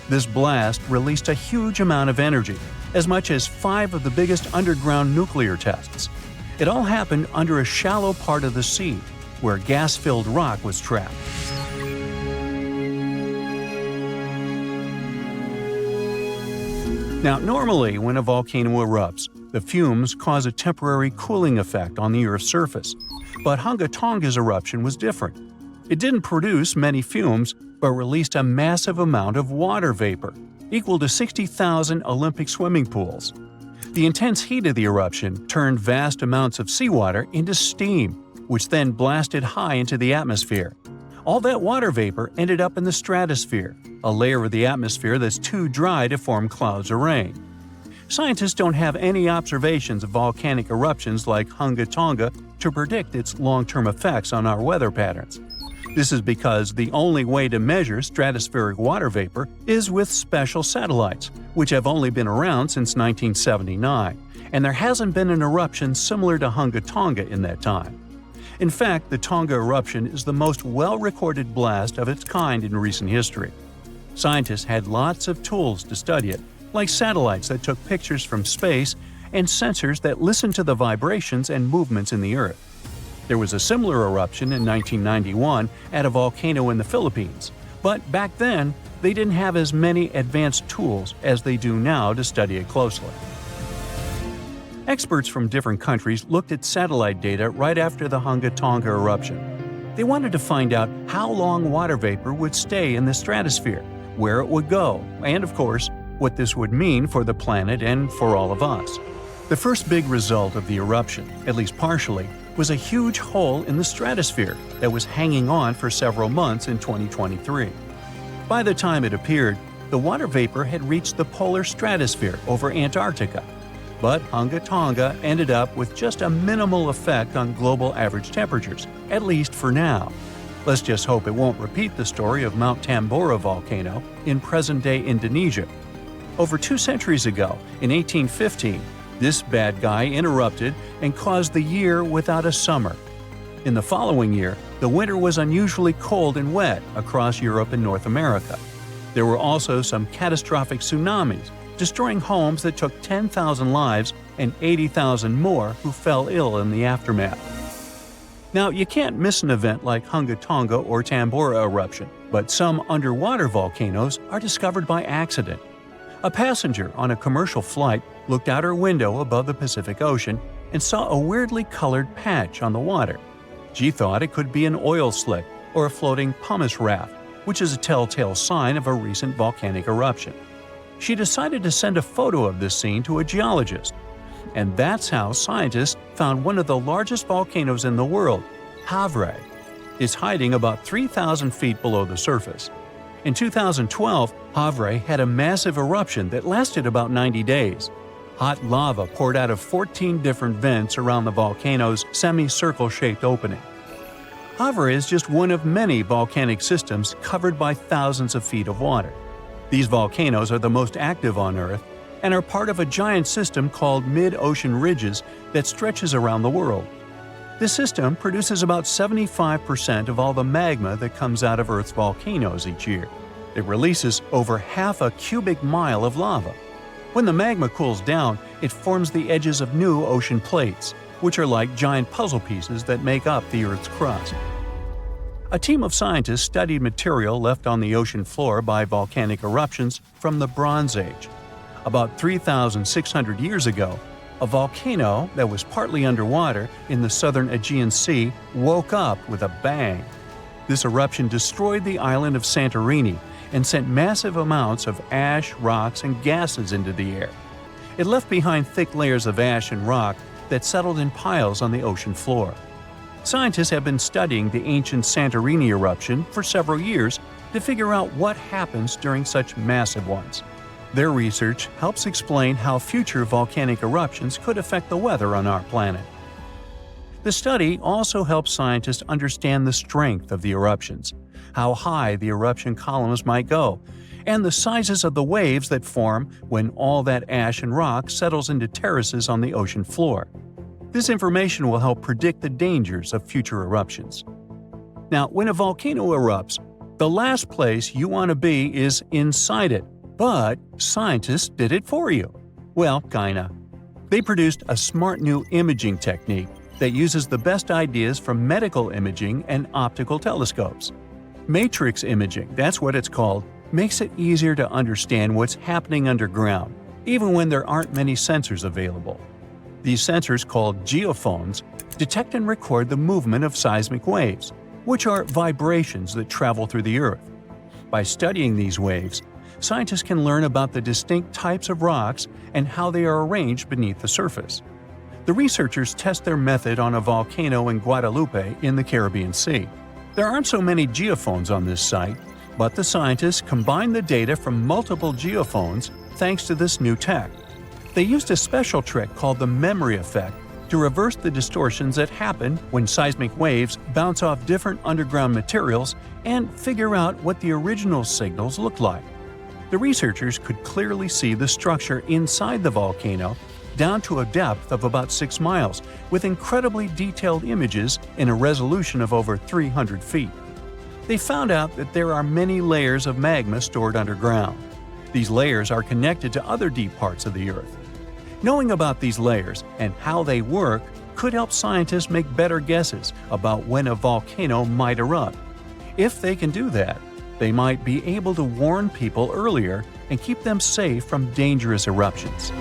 This blast released a huge amount of energy, as much as 5 of the biggest underground nuclear tests. It all happened under a shallow part of the sea, where gas-filled rock was trapped. Now, normally when a volcano erupts, the fumes cause a temporary cooling effect on the Earth's surface. But Hunga Tonga's eruption was different. It didn't produce many fumes, but released a massive amount of water vapor, equal to 60,000 Olympic swimming pools. The intense heat of the eruption turned vast amounts of seawater into steam, which then blasted high into the atmosphere. All that water vapor ended up in the stratosphere, a layer of the atmosphere that's too dry to form clouds or rain. Scientists don't have any observations of volcanic eruptions like Hunga Tonga to predict its long-term effects on our weather patterns. This is because the only way to measure stratospheric water vapor is with special satellites, which have only been around since 1979, and there hasn't been an eruption similar to Hunga Tonga in that time. In fact, the Tonga eruption is the most well-recorded blast of its kind in recent history. Scientists had lots of tools to study it, like satellites that took pictures from space and sensors that listened to the vibrations and movements in the Earth. There was a similar eruption in 1991 at a volcano in the Philippines, but back then, they didn't have as many advanced tools as they do now to study it closely. Experts from different countries looked at satellite data right after the Hunga Tonga eruption. They wanted to find out how long water vapor would stay in the stratosphere, where it would go, and of course, what this would mean for the planet and for all of us. The first big result of the eruption, at least partially, was a huge hole in the stratosphere that was hanging on for several months in 2023. By the time it appeared, the water vapor had reached the polar stratosphere over Antarctica. But Hunga Tonga ended up with just a minimal effect on global average temperatures, at least for now. Let's just hope it won't repeat the story of Mount Tambora volcano in present-day Indonesia. Over 2 centuries ago, in 1815, this bad guy interrupted and caused the year without a summer. In the following year, the winter was unusually cold and wet across Europe and North America. There were also some catastrophic tsunamis, destroying homes that took 10,000 lives and 80,000 more who fell ill in the aftermath. Now, you can't miss an event like Hunga Tonga or Tambora eruption, but some underwater volcanoes are discovered by accident. A passenger on a commercial flight looked out her window above the Pacific Ocean and saw a weirdly colored patch on the water. She thought it could be an oil slick or a floating pumice raft, which is a telltale sign of a recent volcanic eruption. She decided to send a photo of this scene to a geologist. And that's how scientists found one of the largest volcanoes in the world, Havre. It's hiding about 3,000 feet below the surface. In 2012, Havre had a massive eruption that lasted about 90 days. Hot lava poured out of 14 different vents around the volcano's semicircle-shaped opening. Havre is just one of many volcanic systems covered by thousands of feet of water. These volcanoes are the most active on Earth and are part of a giant system called mid-ocean ridges that stretches around the world. This system produces about 75% of all the magma that comes out of Earth's volcanoes each year. It releases over half a cubic mile of lava. When the magma cools down, it forms the edges of new ocean plates, which are like giant puzzle pieces that make up the Earth's crust. A team of scientists studied material left on the ocean floor by volcanic eruptions from the Bronze Age. About 3,600 years ago, a volcano that was partly underwater in the southern Aegean Sea woke up with a bang. This eruption destroyed the island of Santorini and sent massive amounts of ash, rocks, and gases into the air. It left behind thick layers of ash and rock that settled in piles on the ocean floor. Scientists have been studying the ancient Santorini eruption for several years to figure out what happens during such massive ones. Their research helps explain how future volcanic eruptions could affect the weather on our planet. The study also helps scientists understand the strength of the eruptions, how high the eruption columns might go, and the sizes of the waves that form when all that ash and rock settles into terraces on the ocean floor. This information will help predict the dangers of future eruptions. Now, when a volcano erupts, the last place you want to be is inside it. But scientists did it for you. Well, kinda. They produced a smart new imaging technique that uses the best ideas from medical imaging and optical telescopes. Matrix imaging, that's what it's called, makes it easier to understand what's happening underground. even when there aren't many sensors available. These sensors, called geophones, detect and record the movement of seismic waves, which are vibrations that travel through the Earth. By studying these waves, scientists can learn about the distinct types of rocks and how they are arranged beneath the surface. The researchers test their method on a volcano in Guadalupe in the Caribbean Sea. There aren't so many geophones on this site, but the scientists combined the data from multiple geophones thanks to this new tech. They used a special trick called the memory effect to reverse the distortions that happen when seismic waves bounce off different underground materials and figure out what the original signals look like. The researchers could clearly see the structure inside the volcano down to a depth of about 6 miles, with incredibly detailed images in a resolution of over 300 feet. They found out that there are many layers of magma stored underground. These layers are connected to other deep parts of the Earth. Knowing about these layers and how they work could help scientists make better guesses about when a volcano might erupt. If they can do that, they might be able to warn people earlier and keep them safe from dangerous eruptions.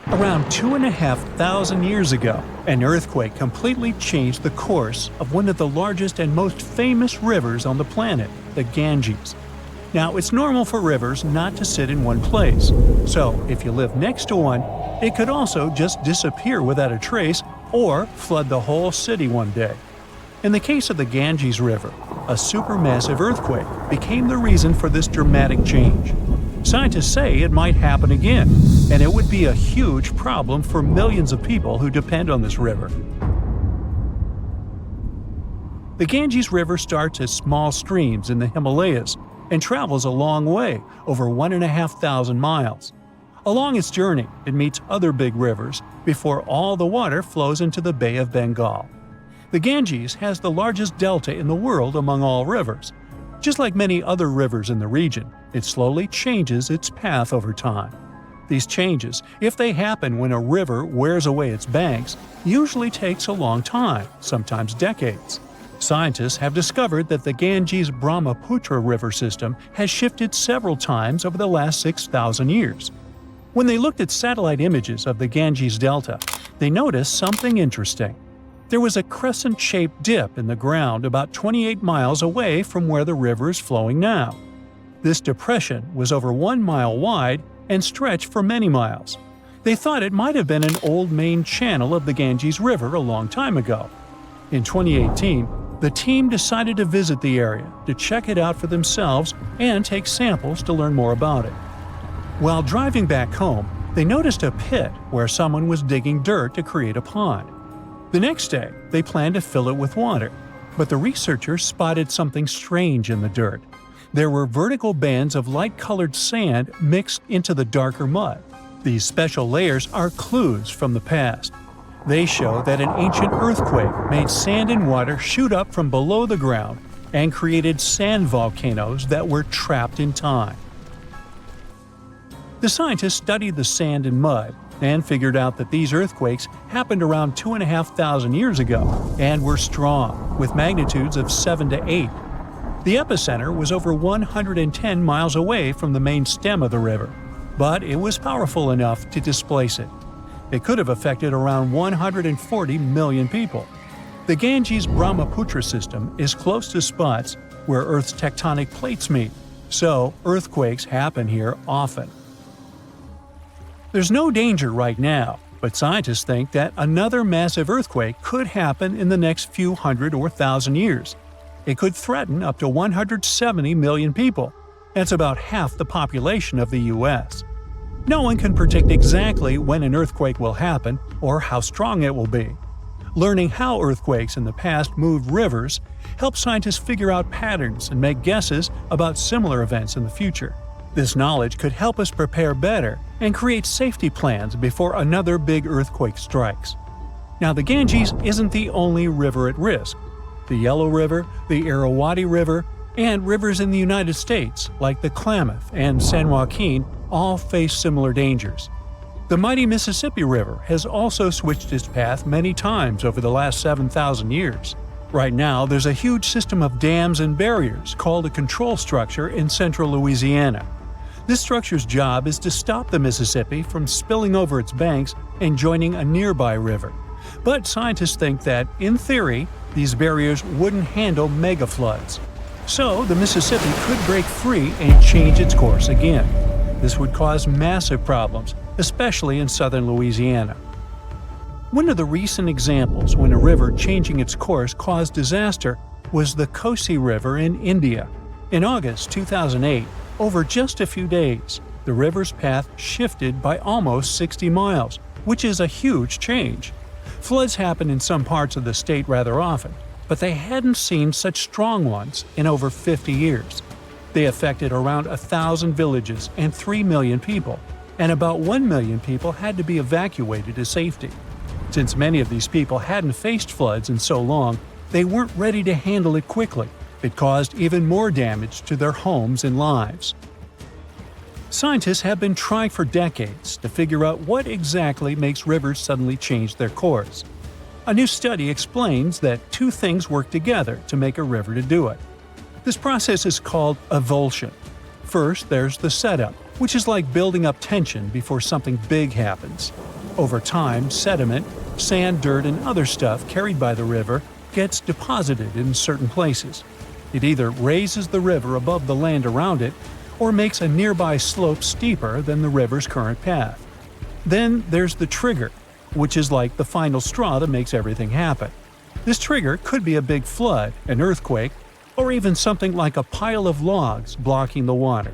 Around 2,500 years ago, an earthquake completely changed the course of one of the largest and most famous rivers on the planet, the Ganges. Now, it's normal for rivers not to sit in one place, so if you live next to one, it could also just disappear without a trace or flood the whole city one day. In the case of the Ganges River, a supermassive earthquake became the reason for this dramatic change. Scientists say it might happen again, and it would be a huge problem for millions of people who depend on this river. The Ganges River starts as small streams in the Himalayas and travels a long way, over 1,500 miles. Along its journey, it meets other big rivers before all the water flows into the Bay of Bengal. The Ganges has the largest delta in the world among all rivers. Just like many other rivers in the region, it slowly changes its path over time. These changes, if they happen when a river wears away its banks, usually takes a long time, sometimes decades. Scientists have discovered that the Ganges-Brahmaputra river system has shifted several times over the last 6,000 years. When they looked at satellite images of the Ganges Delta, they noticed something interesting. There was a crescent-shaped dip in the ground about 28 miles away from where the river is flowing now. This depression was over 1 mile wide and stretched for many miles. They thought it might have been an old main channel of the Ganges River a long time ago. In 2018, the team decided to visit the area to check it out for themselves and take samples to learn more about it. While driving back home, they noticed a pit where someone was digging dirt to create a pond. The next day, they planned to fill it with water, but the researchers spotted something strange in the dirt. There were vertical bands of light-colored sand mixed into the darker mud. These special layers are clues from the past. They show that an ancient earthquake made sand and water shoot up from below the ground and created sand volcanoes that were trapped in time. The scientists studied the sand and mud and figured out that these earthquakes happened around 2,500 years ago and were strong, with magnitudes of 7 to 8. The epicenter was over 110 miles away from the main stem of the river, but it was powerful enough to displace it. It could have affected around 140 million people. The Ganges-Brahmaputra system is close to spots where Earth's tectonic plates meet, so earthquakes happen here often. There's no danger right now, but scientists think that another massive earthquake could happen in the next few hundred or thousand years. It could threaten up to 170 million people. That's about half the population of the U.S. No one can predict exactly when an earthquake will happen or how strong it will be. Learning how earthquakes in the past moved rivers helps scientists figure out patterns and make guesses about similar events in the future. This knowledge could help us prepare better and create safety plans before another big earthquake strikes. Now, the Ganges isn't the only river at risk. The Yellow River, the Irrawaddy River, and rivers in the United States like the Klamath and San Joaquin all face similar dangers. The mighty Mississippi River has also switched its path many times over the last 7,000 years. Right now, there's a huge system of dams and barriers called a control structure in central Louisiana. This structure's job is to stop the Mississippi from spilling over its banks and joining a nearby river. But scientists think that, in theory, these barriers wouldn't handle mega-floods. So the Mississippi could break free and change its course again. This would cause massive problems, especially in southern Louisiana. One of the recent examples when a river changing its course caused disaster was the Kosi River in India. In August 2008, over just a few days, the river's path shifted by almost 60 miles, which is a huge change. Floods happen in some parts of the state rather often, but they hadn't seen such strong ones in over 50 years. They affected around 1,000 villages and 3 million people, and about 1 million people had to be evacuated to safety. Since many of these people hadn't faced floods in so long, they weren't ready to handle it quickly. It caused even more damage to their homes and lives. Scientists have been trying for decades to figure out what exactly makes rivers suddenly change their course. A new study explains that two things work together to make a river to do it. This process is called avulsion. First, there's the setup, which is like building up tension before something big happens. Over time, sediment, sand, dirt, and other stuff carried by the river gets deposited in certain places. It either raises the river above the land around it or makes a nearby slope steeper than the river's current path. Then there's the trigger, which is like the final straw that makes everything happen. This trigger could be a big flood, an earthquake, or even something like a pile of logs blocking the water.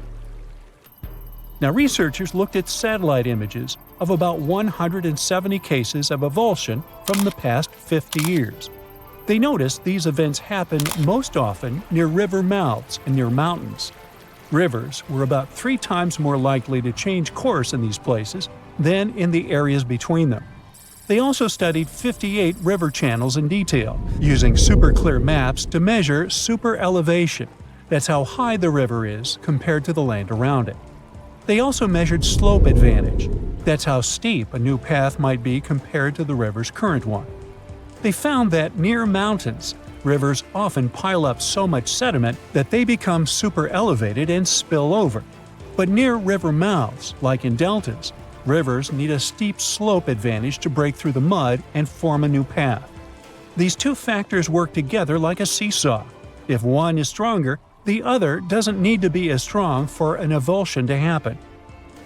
Now, researchers looked at satellite images of about 170 cases of avulsion from the past 50 years. They noticed these events happen most often near river mouths and near mountains. Rivers were about 3 times more likely to change course in these places than in the areas between them. They also studied 58 river channels in detail, using super clear maps to measure super elevation. That's how high the river is compared to the land around it. They also measured slope advantage. That's how steep a new path might be compared to the river's current one. They found that near mountains, rivers often pile up so much sediment that they become super elevated and spill over. But near river mouths, like in deltas, rivers need a steep slope advantage to break through the mud and form a new path. These two factors work together like a seesaw. If one is stronger, the other doesn't need to be as strong for an avulsion to happen.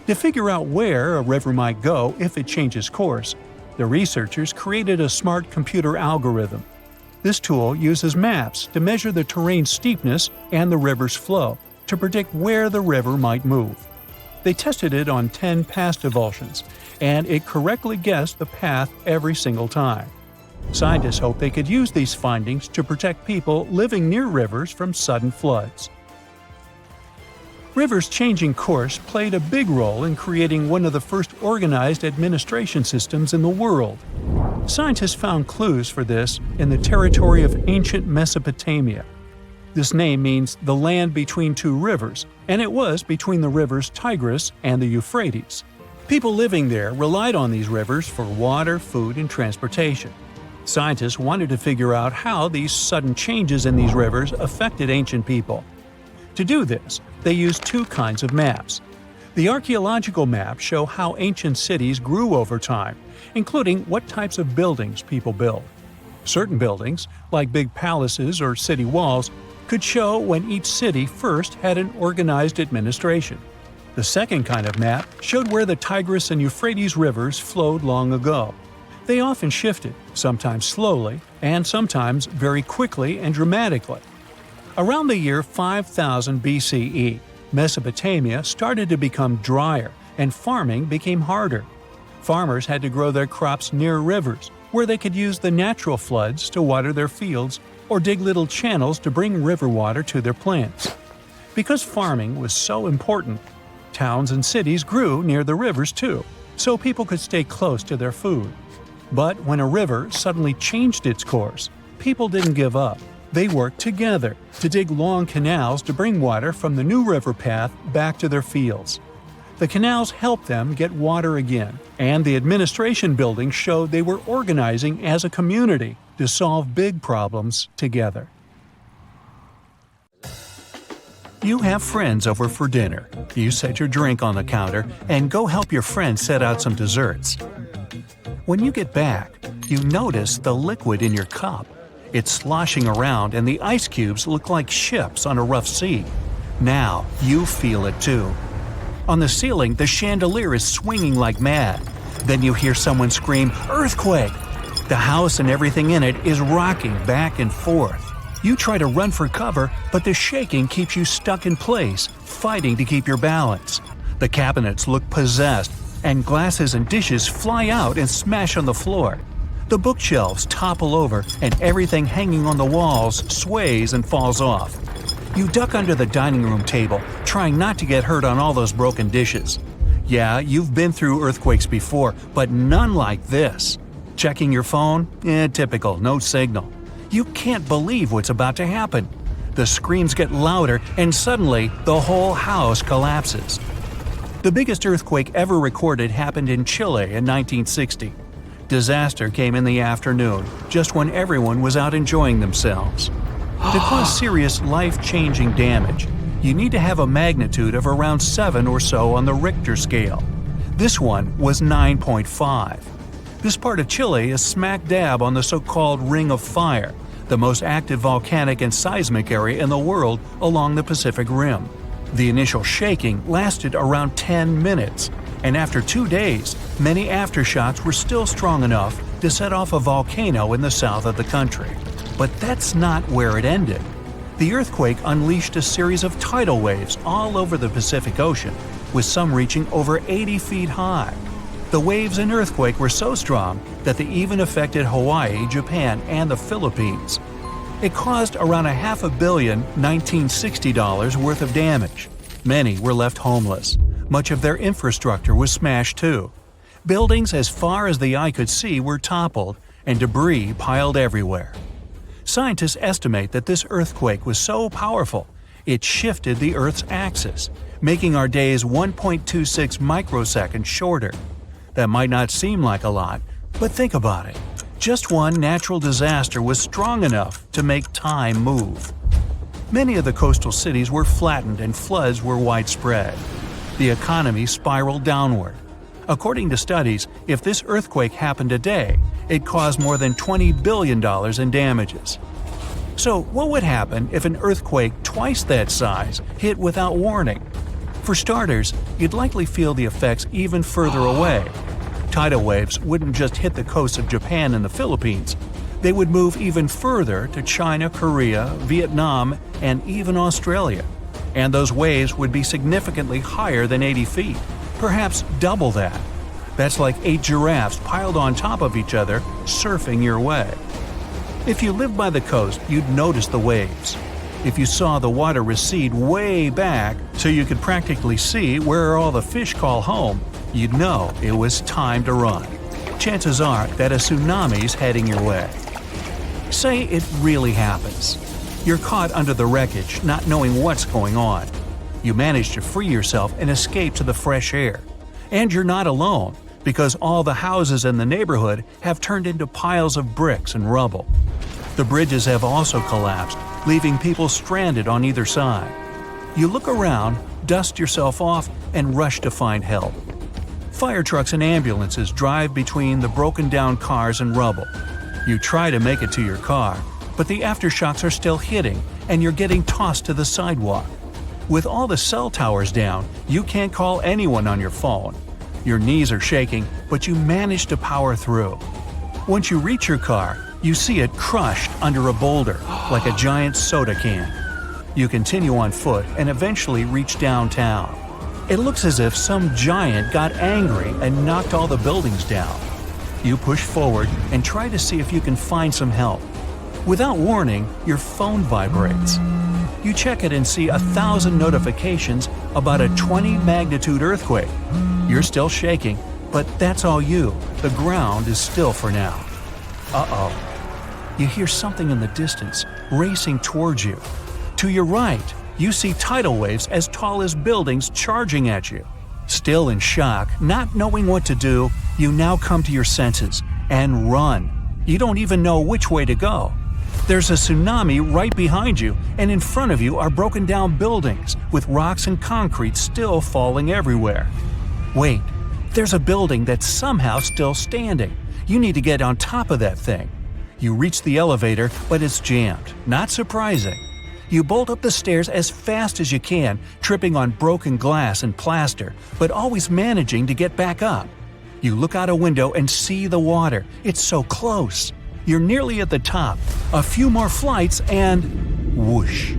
To figure out where a river might go if it changes course, the researchers created a smart computer algorithm. This tool uses maps to measure the terrain steepness and the river's flow to predict where the river might move. They tested it on 10 past avulsions, and it correctly guessed the path every single time. Scientists hope they could use these findings to protect people living near rivers from sudden floods. Rivers changing course played a big role in creating one of the first organized administration systems in the world. Scientists found clues for this in the territory of ancient Mesopotamia. This name means the land between two rivers, and it was between the rivers Tigris and the Euphrates. People living there relied on these rivers for water, food, and transportation. Scientists wanted to figure out how these sudden changes in these rivers affected ancient people. To do this, they used two kinds of maps. The archaeological maps show how ancient cities grew over time, including what types of buildings people built. Certain buildings, like big palaces or city walls, could show when each city first had an organized administration. The second kind of map showed where the Tigris and Euphrates rivers flowed long ago. They often shifted, sometimes slowly, and sometimes very quickly and dramatically. Around the year 5000 BCE, Mesopotamia started to become drier and farming became harder. Farmers had to grow their crops near rivers, where they could use the natural floods to water their fields or dig little channels to bring river water to their plants. Because farming was so important, towns and cities grew near the rivers too, so people could stay close to their food. But when a river suddenly changed its course, people didn't give up. They worked together to dig long canals to bring water from the new river path back to their fields. The canals helped them get water again, and the administration buildings showed they were organizing as a community to solve big problems together. You have friends over for dinner. You set your drink on the counter and go help your friend set out some desserts. When you get back, you notice the liquid in your cup. It's sloshing around and the ice cubes look like ships on a rough sea. Now you feel it too. On the ceiling, the chandelier is swinging like mad. Then you hear someone scream, "Earthquake!" The house and everything in it is rocking back and forth. You try to run for cover, but the shaking keeps you stuck in place, fighting to keep your balance. The cabinets look possessed, and glasses and dishes fly out and smash on the floor. The bookshelves topple over, and everything hanging on the walls sways and falls off. You duck under the dining room table, trying not to get hurt on all those broken dishes. Yeah, you've been through earthquakes before, but none like this. Checking your phone? Typical, no signal. You can't believe what's about to happen. The screams get louder, and suddenly the whole house collapses. The biggest earthquake ever recorded happened in Chile in 1960. Disaster came in the afternoon, just when everyone was out enjoying themselves. To cause serious, life-changing damage, you need to have a magnitude of around 7 or so on the Richter scale. This one was 9.5. This part of Chile is smack dab on the so-called Ring of Fire, the most active volcanic and seismic area in the world along the Pacific Rim. The initial shaking lasted around 10 minutes, and after 2 days, many aftershocks were still strong enough to set off a volcano in the south of the country. But that's not where it ended. The earthquake unleashed a series of tidal waves all over the Pacific Ocean, with some reaching over 80 feet high. The waves and earthquake were so strong that they even affected Hawaii, Japan, and the Philippines. It caused around $500 million $1960 worth of damage. Many were left homeless. Much of their infrastructure was smashed too. Buildings as far as the eye could see were toppled, and debris piled everywhere. Scientists estimate that this earthquake was so powerful, it shifted the Earth's axis, making our days 1.26 microseconds shorter. That might not seem like a lot, but think about it. Just one natural disaster was strong enough to make time move. Many of the coastal cities were flattened and floods were widespread. The economy spiraled downward. According to studies, if this earthquake happened today, it caused more than $20 billion in damages. So what would happen if an earthquake twice that size hit without warning? For starters, you'd likely feel the effects even further away. Tidal waves wouldn't just hit the coasts of Japan and the Philippines. They would move even further to China, Korea, Vietnam, and even Australia. And those waves would be significantly higher than 80 feet, perhaps double that. That's like 8 giraffes piled on top of each other, surfing your way. If you lived by the coast, you'd notice the waves. If you saw the water recede way back so you could practically see where all the fish call home, you'd know it was time to run. Chances are that a tsunami's heading your way. Say it really happens. You're caught under the wreckage, not knowing what's going on. You manage to free yourself and escape to the fresh air. And you're not alone, because all the houses in the neighborhood have turned into piles of bricks and rubble. The bridges have also collapsed, leaving people stranded on either side. You look around, dust yourself off, and rush to find help. Fire trucks and ambulances drive between the broken-down cars and rubble. You try to make it to your car, but the aftershocks are still hitting, and you're getting tossed to the sidewalk. With all the cell towers down, you can't call anyone on your phone. Your knees are shaking, but you manage to power through. Once you reach your car, you see it crushed under a boulder, like a giant soda can. You continue on foot and eventually reach downtown. It looks as if some giant got angry and knocked all the buildings down. You push forward and try to see if you can find some help. Without warning, your phone vibrates. You check it and see 1,000 notifications about a 20-magnitude earthquake. You're still shaking, but that's all you. The ground is still for now. Uh-oh. You hear something in the distance, racing towards you. To your right, you see tidal waves as tall as buildings charging at you. Still in shock, not knowing what to do, you now come to your senses and run. You don't even know which way to go. There's a tsunami right behind you, and in front of you are broken down buildings with rocks and concrete still falling everywhere. Wait, there's a building that's somehow still standing. You need to get on top of that thing. You reach the elevator, but it's jammed. Not surprising. You bolt up the stairs as fast as you can, tripping on broken glass and plaster, but always managing to get back up. You look out a window and see the water. It's so close. You're nearly at the top. A few more flights and… whoosh.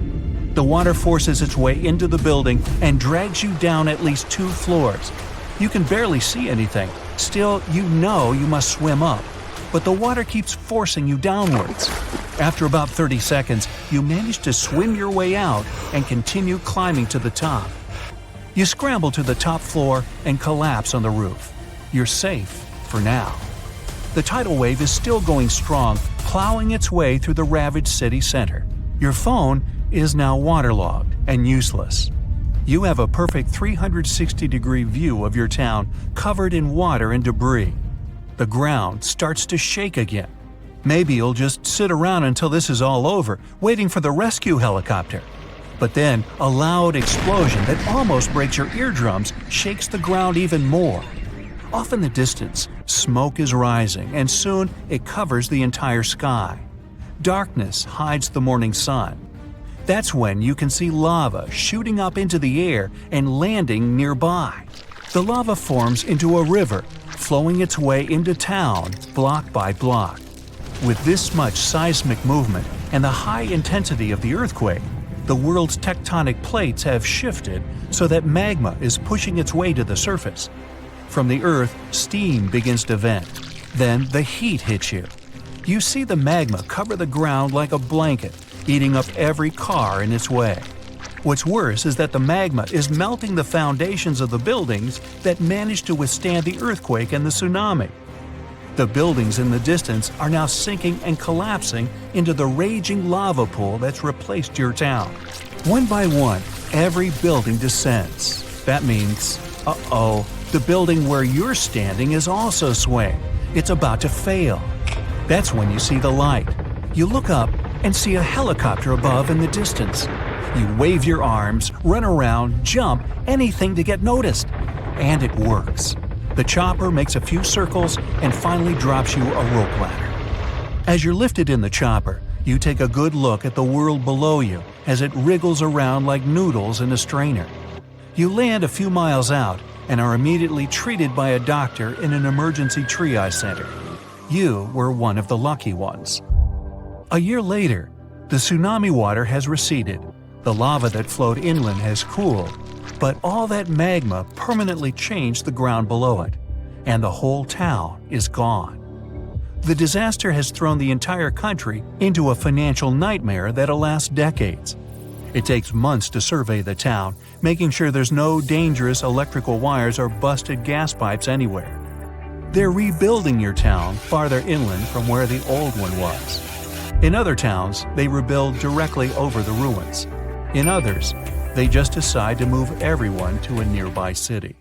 The water forces its way into the building and drags you down at least 2 floors. You can barely see anything. Still, you know you must swim up. But the water keeps forcing you downwards. After about 30 seconds, you manage to swim your way out and continue climbing to the top. You scramble to the top floor and collapse on the roof. You're safe for now. The tidal wave is still going strong, plowing its way through the ravaged city center. Your phone is now waterlogged and useless. You have a perfect 360-degree view of your town covered in water and debris. The ground starts to shake again. Maybe you'll just sit around until this is all over, waiting for the rescue helicopter. But then, a loud explosion that almost breaks your eardrums shakes the ground even more. Off in the distance, smoke is rising, and soon it covers the entire sky. Darkness hides the morning sun. That's when you can see lava shooting up into the air and landing nearby. The lava forms into a river, flowing its way into town block by block. With this much seismic movement and the high intensity of the earthquake, the world's tectonic plates have shifted so that magma is pushing its way to the surface. From the earth, steam begins to vent. Then the heat hits you. You see the magma cover the ground like a blanket, eating up every car in its way. What's worse is that the magma is melting the foundations of the buildings that managed to withstand the earthquake and the tsunami. The buildings in the distance are now sinking and collapsing into the raging lava pool that's replaced your town. One by one, every building descends. That means, the building where you're standing is also swaying. It's about to fail. That's when you see the light. You look up and see a helicopter above in the distance. You wave your arms, run around, jump, anything to get noticed. And it works. The chopper makes a few circles and finally drops you a rope ladder. As you're lifted in the chopper, you take a good look at the world below you as it wriggles around like noodles in a strainer. You land a few miles out and are immediately treated by a doctor in an emergency triage center. You were one of the lucky ones. A year later, the tsunami water has receded. The lava that flowed inland has cooled, but all that magma permanently changed the ground below it, and the whole town is gone. The disaster has thrown the entire country into a financial nightmare that'll last decades. It takes months to survey the town, making sure there's no dangerous electrical wires or busted gas pipes anywhere. They're rebuilding your town farther inland from where the old one was. In other towns, they rebuild directly over the ruins. In others, they just decide to move everyone to a nearby city.